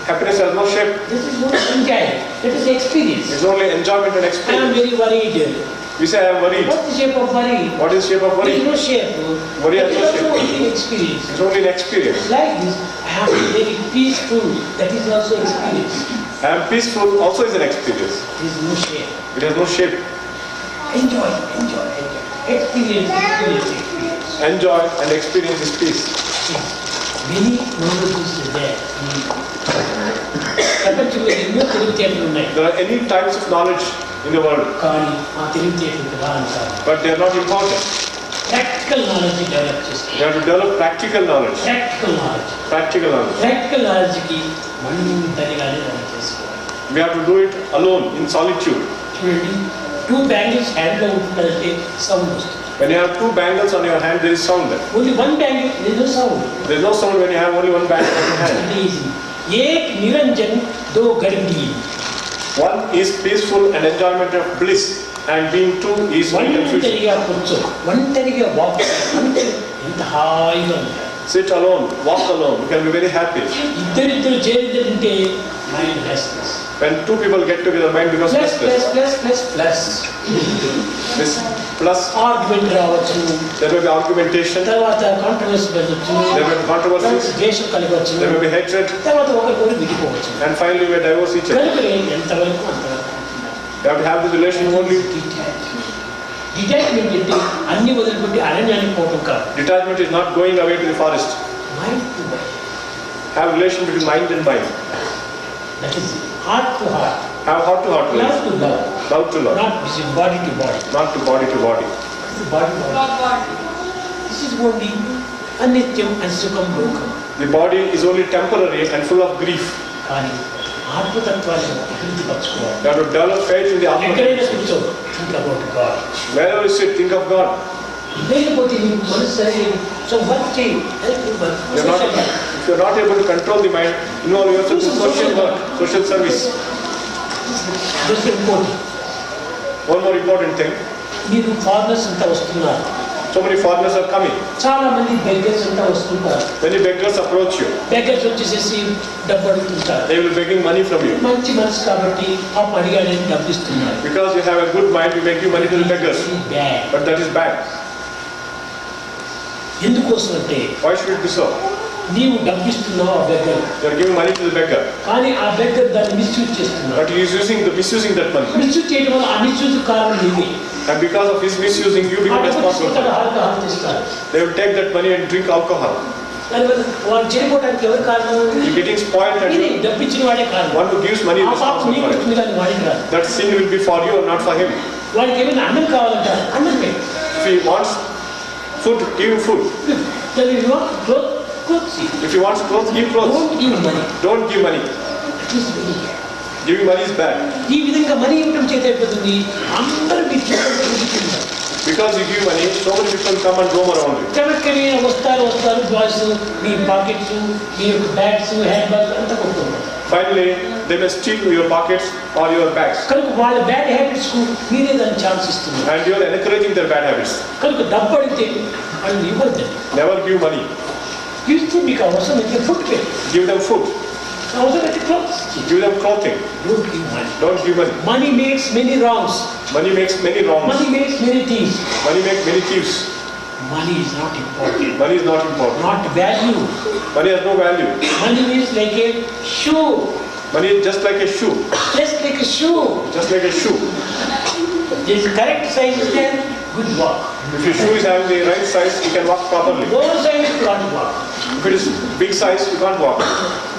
Happiness has no shape. This is not enjoy. That is experience. It's only enjoyment and I am experience. very worried. You say I am worried. What is the shape of worry? What is the shape of There is worry? no shape. Worry That has is no also shape. only experience. It's only an experience. Like this, I am very peaceful. That is also experience. I am peaceful also is an experience. There is no shape. It has no shape. Enjoy. Experience. Enjoy and experience is peace. Many knowledges are there. ప్రపంచంలో ఎన్నో తెలివితేటలు ఉన్నాయి. There are any types of knowledge in the world, కానీ ఆ తెలివితేటలు రాను కాదు. but they are not important. Practical knowledge develop చేస్తాం. You have to develop practical knowledge. Practical knowledge. Practical knowledge. Practical నాలెడ్జ్కి ఒంటరిగానే మనం చేసుకోవాలి. We have to do it alone in solitude. చూడండి, 2 బ్యాంగిల్స్ హ్యాండ్లో ఉంటుందంటే సౌండ్ వస్తుంది. When you have 2 bangles on your hand, there is sound there. Only 1 bangle there is no sound. There is no sound when you have only 1 bangle on your hand. It is एक निरंजन 2 गड़बड़ी. One is peaceful and enjoyment of bliss, and being 2 is confusion. ఒంటరిగా కూర్చో, ఒంటరిగా walk, ఎంత హాయిగా ఉంటారు. Sit alone, walk alone. You can be very happy. ఇద్దరిద్దరు చేరితే mind restless. When 2 people get together, mind becomes restless. Plus This plus, argument రావచ్చు, there may be argumentation, తర్వాత controversy పెరగచ్చు, there may be controversies, ద్వేషం కలగవచ్చు, there may be hatred, తర్వాత ఒకరికొకరు విడిపోవచ్చు. and finally we may divorce each other. కనుక ఎంతవరకు అంతవరకు. You have to have this relation only. Detachment అంటే అన్ని వదిలిపెట్టి అరణ్యానికి పోవడం కాదు. Detachment is not going away to the forest. Mind to mind. Have relation between mind and mind. That is heart to heart. Have heart to heart love relation. To love. Love to love, not body to body. not to body to body. Body to body. This is only అనిత్యం అసుఖం లోకం. The body is only temporary and full of grief. కానీ ఆత్మతత్వాన్ని అభివృద్ధి పరచుకోవాలి. You have to develop faith in the ఎక్కడైనా Atma. కూర్చో, think about God. Wherever you sit, think of God. లేకపోతే నీకు మనసు సరైన సో వర్క్ చేయి. If you are not able to control the mind, involve yourself in social work, social service. One more important thing. మీరు foreigners అంతా వస్తున్నారు. So many foreigners are coming. చాలా మంది బెగ్గర్స్ అంతా వస్తుంటారు. Many beggars approach you. Beggars వచ్చేసేసి డబ్బు అడుగుతుంటారు. They will be begging money from you. మంచి మనసు కాబట్టి ఆ పడిగానే డబ్బు ఇస్తున్నారు. Because you have a good mind, you may give money to the beggars. Bad. But that is bad. ఎందుకోసం అంటే Why should it be so? నీవు డబ్బు ఇస్తున్నావు ఆ beggar. You are giving money to the beggar. కానీ ఆ beggar దాన్ని misuse చేస్తున్నాడు. But he is misusing that money. Misuse చేయడం వల్ల ఆ మిస్యూజ్ కారణం నీవే. And because of his misusing, you become responsible. They will take that money and drink alcohol. వాళ్ళు చెడిపోవడానికి ఎవరు కారణం? You're getting spoiled and you డబ్బు ఇచ్చిన వాడే కారణం. one who gives money is ఆ పాపం responsible నీకు for వస్తుంది it. కానీ వాడికి రాదు. That sin will be for you or not for him. వాడికి ఏమైనా అన్నం కావాలంట, అన్నం పెట్టు. If he wants food, give him food. If he wants clothes, give clothes. Don't give money. Giving money is bad. ఈ విధంగా మనీ ఇవ్వడం చేత అయిపోతుంది. అందరూ మీ చుట్టూ Because you give money, so many people come and roam around you. కాబట్టి వస్తారు boys మీ pockets, మీ bags, hand bags అంతా కొట్టుకుంటారు. Finally, they may steal your pockets or your bags. కనుక వాళ్ళ బ్యాడ్ హ్యాబిట్స్ కు మీరే దాన్ని ఛాన్స్ ఇస్తున్నారు. And you are encouraging their bad habits. కనుక డబ్బు అడిగితే వాళ్ళు ఇవ్వద్దు. Never give money. ఇస్తే మీకు అవసరం అయితే ఫుడ్ పెట్టు. Give them food. అవసరం అయితే clothes. Give them clothing. Don't give money. Don't give money. Money makes many wrongs. Money makes many wrongs. Money makes many things. Money makes many thieves. Money is not important. Money is not important. Not value. Money has no value. Money is like a shoe. Money is just like a shoe. Just like a shoe. Just like a shoe. There is correct size is there, good walk. If your shoe is having the right size, you can walk properly. No size, you can't walk. If it is big size, you can't walk.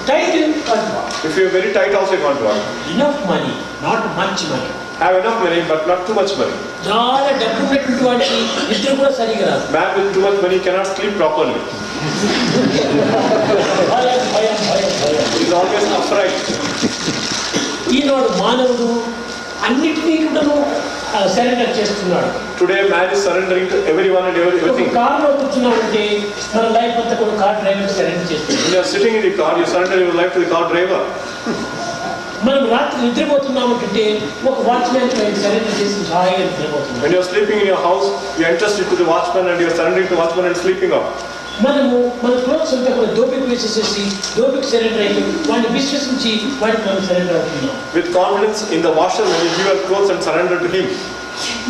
Tight, can't walk. If you are very tight also, you can't walk. Enough money, not much money. Have enough money, but not too much money. చాలా డబ్బు ఉన్నటువంటి వాడికి నిద్ర కూడా సరిగా రాదు. Man with too much money cannot sleep properly. He is always afraid. ఈనాడు మానవుడు అన్నిటినీ కూడా సరెండర్ చేస్తున్నాడు. Today man is surrendering to everyone and everything. కార్లో కూర్చున్నామంటే మన లైఫ్ అంతా కూడా కార్ డ్రైవర్ సరెండర్ చేస్తున్నాడు. When you are sitting in the car, you surrender your life to the car driver. మనం రాత్రి నిద్రపోతున్నామంటే ఒక వాచ్మెన్ సరెండర్ చేసి హాయిగా నిద్రపోతున్నాం. When you are sleeping in your house, you entrust it to the watchman and you are surrendering to the watchman and sleeping off. మనము మన clothes అంతా కూడా దోపికి వేసేసి దోపికి సరెండర్ అయ్యి వాడిని విశ్వసించి వాడికి మనం సరెండర్ అవుతున్నాం. With confidence in the washer, when you give your clothes and surrender to him.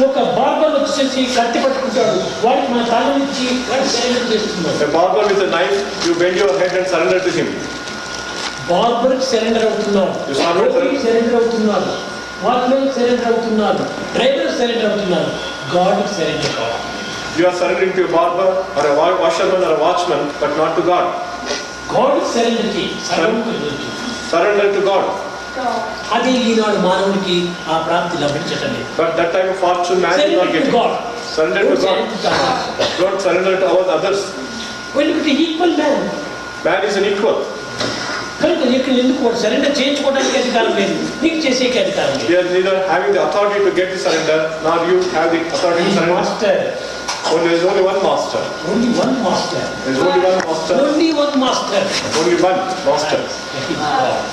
ఒక బార్బర్ వచ్చేసి కత్తి పట్టుకుంటాడు, వాడికి మన తల నుంచి వాడికి సరెండర్ చేస్తున్నాం. A barber with a knife, you bend your head and surrender to him. బార్బర్కి సరెండర్ అవుతున్నారు, సరెండర్ అవుతున్నారు, వాచ్మెన్ సరెండర్ అవుతున్నారు, డ్రైవర్ సరెండర్ అవుతున్నారు, గాడ్కి సరెండర్ కావాలి. You are surrendering to a barber or a washerman or a watchman, but not to God. God surrender కి Surrender to God. అది ఈనాడు మానవుడికి ఆ ప్రాప్తి లభించటం లేదు. But that type of fortune man is not getting. Surrender to God. Don't surrender to others. When you get equal man is an equal. కనుక నీకు ఎందుకు వాడు సరెండర్ చేయించుకోవడానికి అధికారం లేదు, నీకు చేసేకి అధికారం లేదు. They are neither having the authority to get the surrender, nor you have the authority to surrender. Master. There is only one master. Only one master. There is only one master. Only one master. Only one master.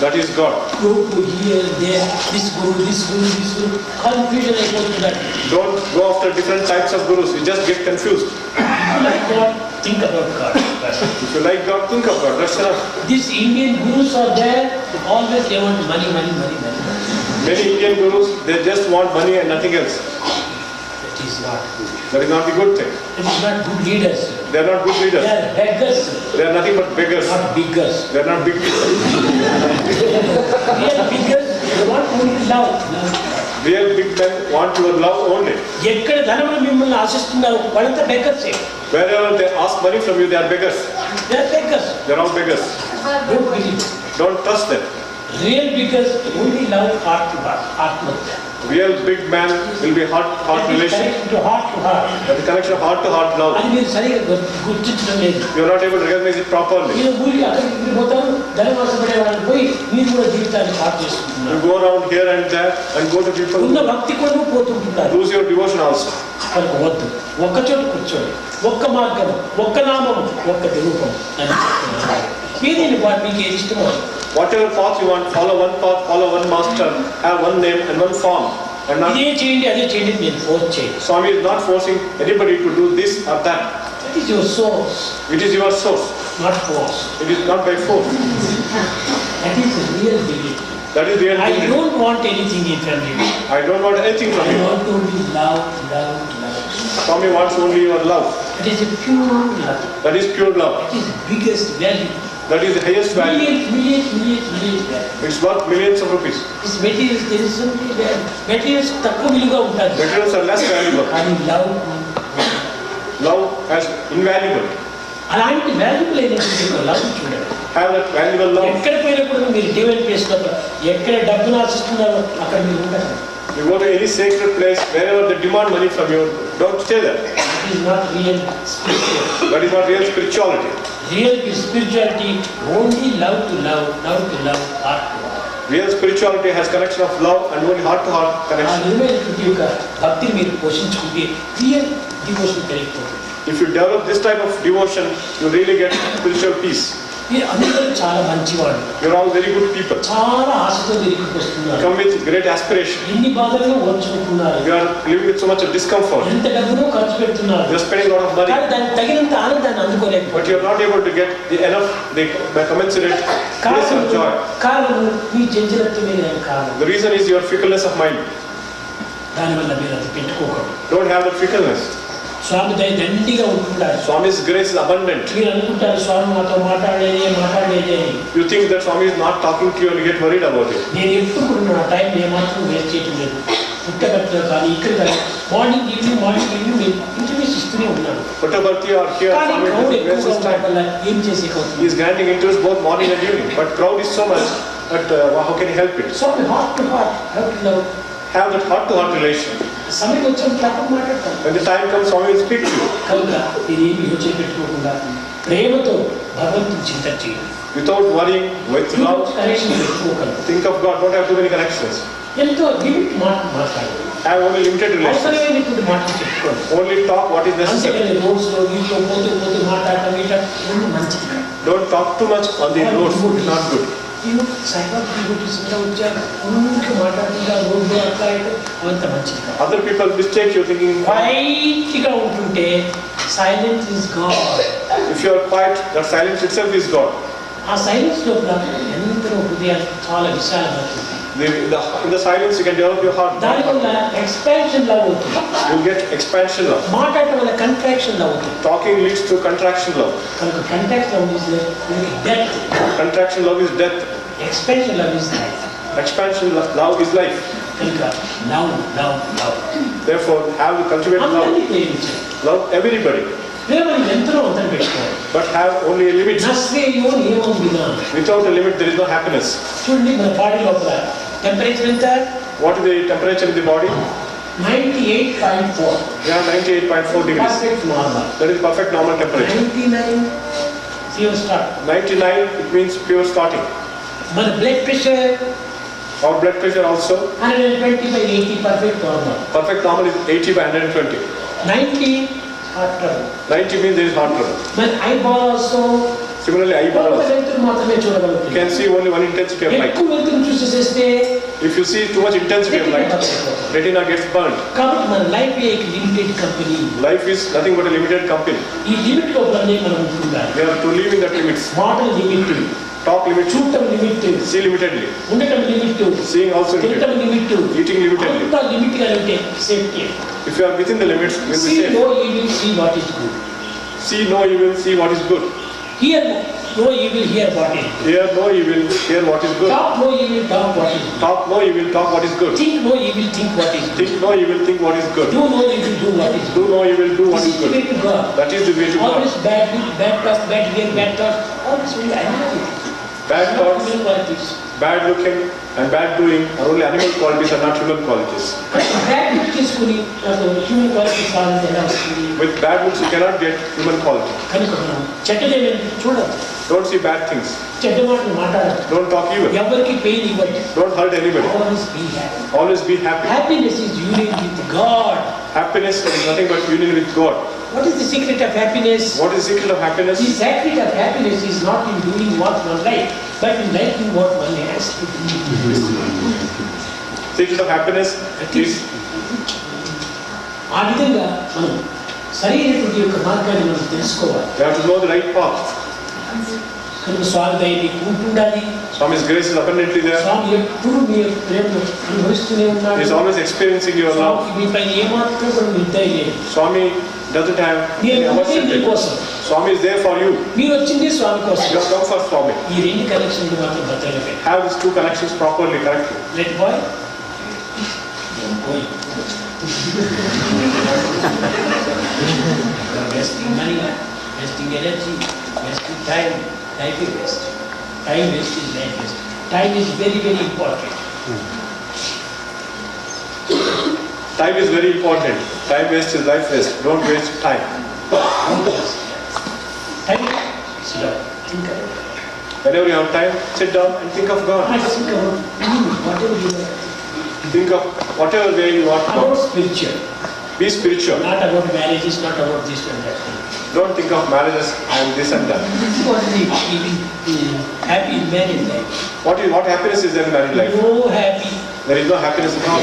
That is God. Go to here, there, this guru, this guru, this guru. Confusion I go to that. Don't go after different types of gurus. You just get confused. If you like God, think about God. If you like God, think of God. That's enough. These Indian gurus are there. Always they want money, money, money, money. Many Indian gurus, they just want money and nothing else. That is not good. That is not the good thing. It is not good leaders. They are not good leaders. They are beggars. They are nothing but beggars. Not biggers. They are not big people. Real biggers, they want only love. Real big men want your love only. ఎక్కడ ధనములు మిమ్మల్ని ఆశిస్తున్నారు వాళ్ళంతా బెగ్గర్సే. Wherever they ask money from you, they are beggars. They are beggars. They are all beggars. Don't believe. Don't trust them. Real beggars only love heart to heart, atmatya. Real big man will be heart relation. To heart to heart. That is connection of heart to heart love. అది మీరు సరిగా గుర్తించడం లేదు. You are not able to recognize it properly. మీరు ఊరికి అక్కడికి పోతారు, ధనవాసపడే వాళ్ళని పోయి మీరు కూడా జీవితాన్ని పాటు చేసుకుంటున్నారు. You go around here and there and go to people. ఉన్న భక్తి కూడా పోతుంటున్నారు. Lose your devotion also. కనుక వద్దు, ఒక్క చోట కూర్చోండి, ఒక్క మార్గం, ఒక్క నామం, ఒక్క రూపం అని ఏదైనా వాటి మీకు ఏది ఇష్టమో. Whatever path you want, follow one path, follow one master, have one name and one form. ఇదే చేయండి అదే చేయండి నేను ఫోర్స్ చేయండి. Swami is not forcing anybody to do this or that. That is your source. It is your source. Not force. It is not by force. That is the real belief. That is real I belief. don't want anything from you. I don't want anything from I you. want only love, love, love. Swami wants only your love. It is a pure love. That is pure love. It is the biggest value. That is the highest value. Millions value. It's worth millions of rupees. This materials, there is something there. Materials తక్కువ విలువగా ఉంటుంది. Materials are less valuable. కానీ love Love is invaluable. అలాంటి valuable అయినటువంటి love చూడండి. Have that valuable love. ఎక్కడ పోయినప్పుడు మీరు డివైన్ ప్లేస్ లో ఎక్కడ డబ్బును ఆశిస్తున్నారో అక్కడ మీరు ఉంటారు. You go to any sacred place, wherever they demand money from you, don't stay there. It is not real spiritual. That is not real spirituality. Real spirituality only love to love, heart to heart. Real spirituality has connection of love and only heart to heart ఆ connection. నిజమైనటువంటి యొక్క భక్తిని మీరు పోషించుకుంటే real devotion కలిగిపోతుంది. If you develop this type of devotion, you really get spiritual peace. మీరు అందరూ చాలా మంచివాళ్ళు. You are all very good people. చాలా ఆశతో తిరిగి వస్తున్నారు. Come with great aspiration. ఎన్ని బాధలను ఓర్చుకుంటున్నారు. You are living with so much of discomfort. ఎంత డబ్బును ఖర్చు పెడుతున్నారు. You are spending a lot of money. కానీ దానికి తగినంత ఆనందాన్ని అందుకోలేకపోతున్నారు. But you are not able to get the commensurate bliss of joy. కారణం మీ చంచలత్వమే కారణం. The reason is your fickleness of mind. దానివల్ల మీరు అది పెట్టుకోకూడదు. Don't have that fickleness. స్వామి దయ దండిగా ఉంటుండాలి. Swami's grace is abundant. మీరు అనుకుంటారు స్వామి మాతో మాట్లాడేది అని. You think that Swami is not talking to you and you get worried about it. నేను ఎప్పుడు కూడా నా టైం ఏమాత్రం వేస్ట్ చేయటం లేదు. పుట్టగట్టులో కానీ ఇక్కడ కానీ మార్నింగ్ ఈవినింగ్ ఇంటర్వ్యూస్ ఇస్తూనే ఉన్నాడు. Puttaparthi or here, కానీ Swami క్రౌడ్ ఎక్కువగా wastes ఉండడం time. వల్ల ఏం చేసేకవుతుంది? He is granting interviews both morning and evening, but crowd is so much that how can he help it? So heart to heart love Have that heart-to-heart relation. సమయం వచ్చినప్పుడు అప్పుడు మాట్లాడతాను. When the time comes, Swami will speak to you. కనుక ఇదేమి యోచన పెట్టుకోకుండా ప్రేమతో భగవంతుని చింతన చేయండి. Without worrying, with love, connection పెట్టుకోగలరు. think of God. Don't have too many connections. ఎంతో లిమిట్ మాట్లాడాలి. Have only limited relations. అవసరమైనటువంటి మాటలు చెప్పుకోండి. Only talk what is necessary. అంతేకాని రోడ్స్లో వీటిలో పోతూ మాట్లాడటం ఇవన్నీ మంచిది కాదు. Don't talk too much on the roads. It's not good. నేను సైకాలజీ వచ్చాను ఊరికి మాట్లాడుతుంటా రోడ్డు అట్లా అయితే అంత మంచిది కాదు. Other people mistake you thinking. క్వైట్గా ఉంటుంటే silence is God. If you are quiet, that silence itself is God. ఆ సైలెన్స్ లోపల ఎంతో హృదయాలు చాలా విశాలంగా ఉంటుంది. In the silence, you can develop your heart. దానివల్ల ఎక్స్పాన్షన్ లవ్ అవుతుంది. You get expansion love. మాట్లాడటం వల్ల కంట్రాక్షన్ లవ్ అవుతుంది. Talking leads to contraction love. కనుక contraction love is death. Contraction love is death. Expansion love is life. Expansion love is life. కనుక love. Therefore, have to cultivate love. అందరినీ ప్రేమించాలి. Love everybody, ప్రేమని ఎంతో అంతం పెట్టుకోవాలి. but have only a limit. నశ్రేయో నియమం విధానం. Without a limit, there is no happiness. చూడండి మన బాడీ లోపల టెంపరేచర్ ఎంత? What is the temperature in the body? 98.4. Yeah, 98.4 degrees. Perfect normal. That is perfect normal temperature. 99 fever start. 99, it means pure starting. మన blood pressure Our blood pressure also, 120/80 perfect normal. perfect normal is 80/120. 90 heart trouble. 90 means there is heart trouble. మన eyeball also Similarly, eyeball కొంత also. వెలుతురు మాత్రమే You చూడగలుగుతుంది. can see only one intensity of light. ఎక్కువ వెలుతురు చూసేస్తే If you see too much intensity of light, retina gets burned. కాబట్టి మన life ఒక limited company. Life is nothing but a limited company. ఈ limit లోపలనే మనం ఉంటుండాలి. We have to live in that limits. మాటలు లిమిట్, Talk limit, చూడటం limit, see limitedly, ఉండటం లిమిట్, seeing also తినటం limited, లిమిట్, eating limitedly. అంతా లిమిట్ గా ఉంటే safety. If you are within the limits, you will be See safe. no evil, see what is good. See no evil, see what is good. Hear no evil, hear what is good. Hear no evil, hear what is good. Talk no evil, talk what is good. Talk no evil, talk what is good. Think no evil, think what is good. Think no evil, think what is good. Do no evil, do what is Do good. no evil, do what This is is the way good. to God. That is the way to God. Always bad look, bad talk, bad hear, bad thought. Always only animal. Bad thoughts, Human qualities. bad looking and bad doing are only animal qualities and not human qualities. Bad look చేసుకుని నాకు human qualities కావాలంటే ఎలా వస్తుంది? With bad looks, you cannot get human quality. కనుక మనం చెడ్డదేమీ చూడదు. Don't see bad things. చెడ్డ మాటలు మాట్లాడదు. Don't talk evil. ఎవరికి పెయిన్ ఇవ్వదు. Don't hurt anybody. Always be happy. Always be happy. Happiness is union with God. Happiness is nothing but union with God. What is the secret of happiness? What is the secret of happiness? The secret of happiness is not in doing what one likes, but in liking what one has to do. Secret of happiness is ఆ విధంగా మనం సరైనటువంటి యొక్క మార్గాన్ని మనం తెలుసుకోవాలి. you have to know the right path. కనుక స్వామి దయ మీకు ఉంటుండాలి. Swami's grace is abundantly there. స్వామి ఎప్పుడు మీ యొక్క ప్రేమను అనుభవిస్తూనే He ఉన్నాడు. is always experiencing your love. స్వామికి మీపై ఏమాత్రం కూడా నిద్ర లేదు. Swami doesn't have మీరు any వచ్చేది aversion. మీకోసం, Swami is there for you. మీరు వచ్చింది స్వామి కోసం. You have come for Swami. ఈ రెండు కనెక్షన్లు మాత్రం భద్రంగా పెట్టాలి. Have these two connections properly, correctly. Let boy. Boy. Wasting money, wasting energy, wasting time. Life is waste. Time waste is life waste. Time is very, very important. Time is very important. Time waste is life waste. Don't waste time. Time, sit down, think about it. Whenever you have time, sit down and think of God. Think about whatever you want. Think of whatever way you want to About go. spiritual. Be spiritual. Not about marriages, not about this and that. Don't think of marriages and this and that. This is what is happy in married life. What happiness is there in married life? No happy. There is no happiness at all.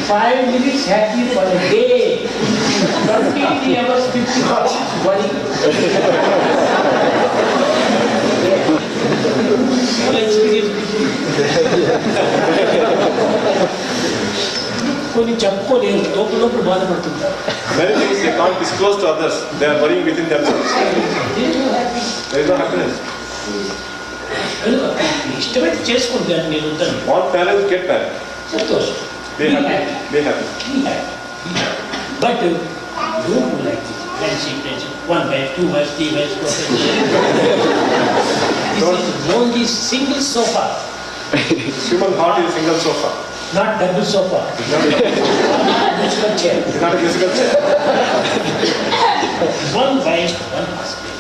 5 minutes happy for a day. 20 hours, 50 hours worry. కొన్ని చెప్పుకోలేరు, లోపల బాధపడుతుంటారు. Many things they can't disclose to others. They are worrying within themselves. There is no happiness. ఇష్టమైతే చేసుకుంటాను నేను ఉంటాను. Want parents, get married. సంతోషం. Be happy. Be happy. But don't do like this. Friendship. 1 wife, 2 wives, 3 wives, 4 wives. This is only single sofa. Human heart is a single sofa. Not double sofa. Musical chair. It's not a musical chair. 1 wife, 1 husband.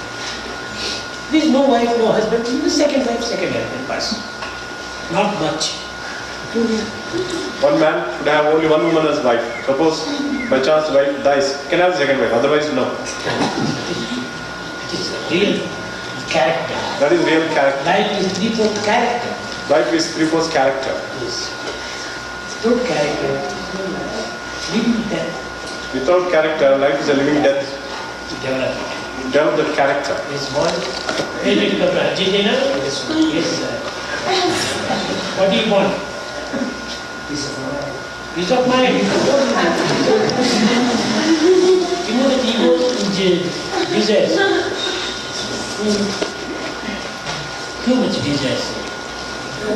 There is no wife, no husband. The second wife, second husband. Pass. Not much. One man could have only one woman as wife. Suppose by chance the wife dies, can have a second wife. Otherwise, no. It is real character. That is real character. Life is 3/4 character. Life is 3/4 character. Yes. Without character, living death. Without character, life is a living death. Develop. Develop that character. Yes, what? Hey, little Argentina? Yes, sir. What do you want? Peace of mind. You know that ego is desires. Too much desires.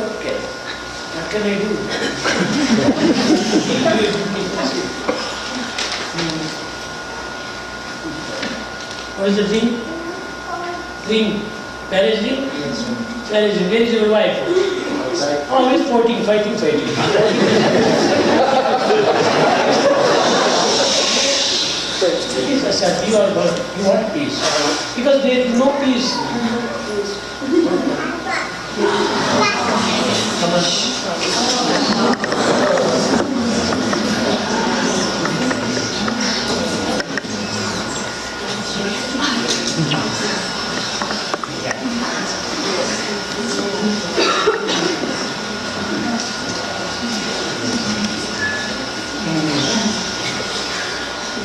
Okay. What can I do? What is the thing? Ring. Marriage ring? Marriage ring. Where is your wife? Always fighting. You want peace. Because there is no peace. Come on.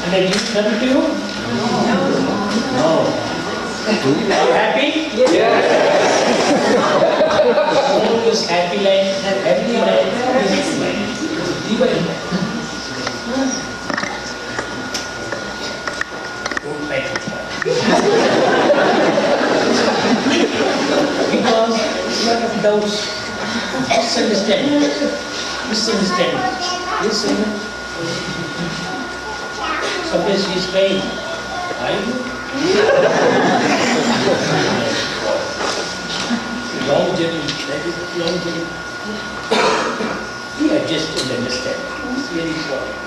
And I give trouble to you? No. Are you happy? Yes. All this happy life, happy life, divine life. Don't fight with her. Because a lot of doubts, misunderstanding. Listen. Sometimes he is praying. Are you? Long journey. That is a long journey. We adjust and understand. It's very important.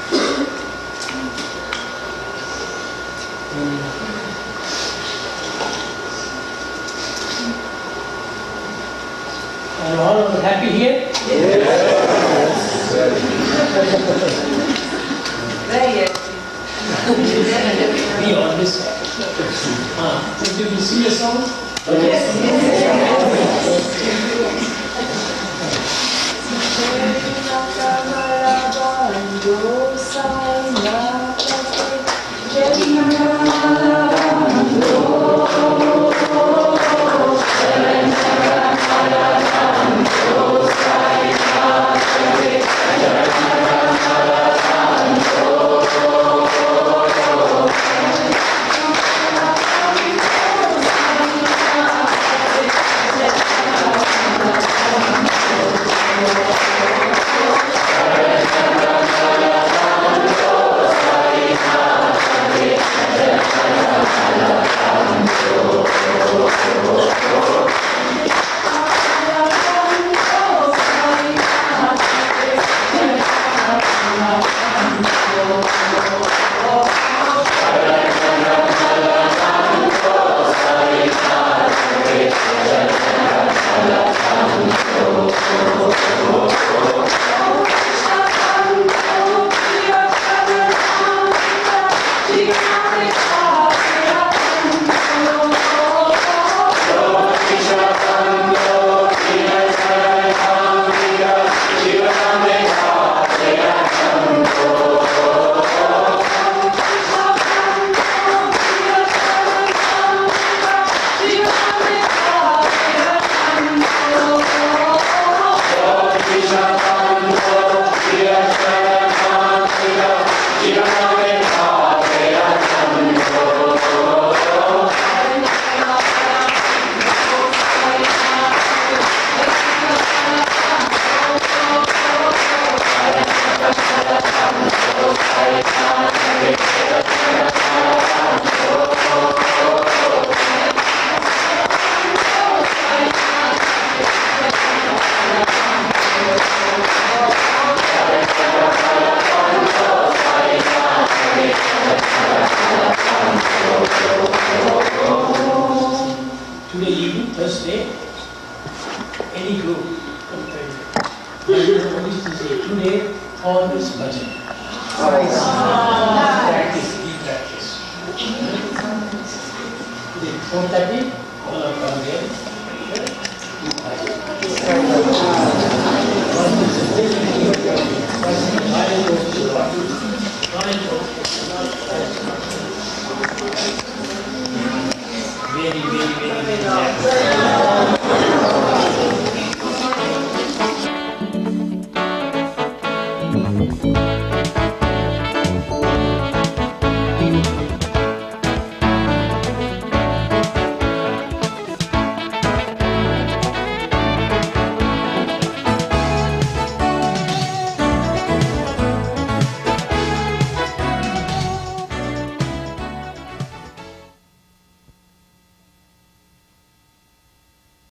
Are you all happy here? Yes. We always happy. Did you sing a song? Yes. Today, always bhajan. Practice, keep practice. 4:30, all are come here.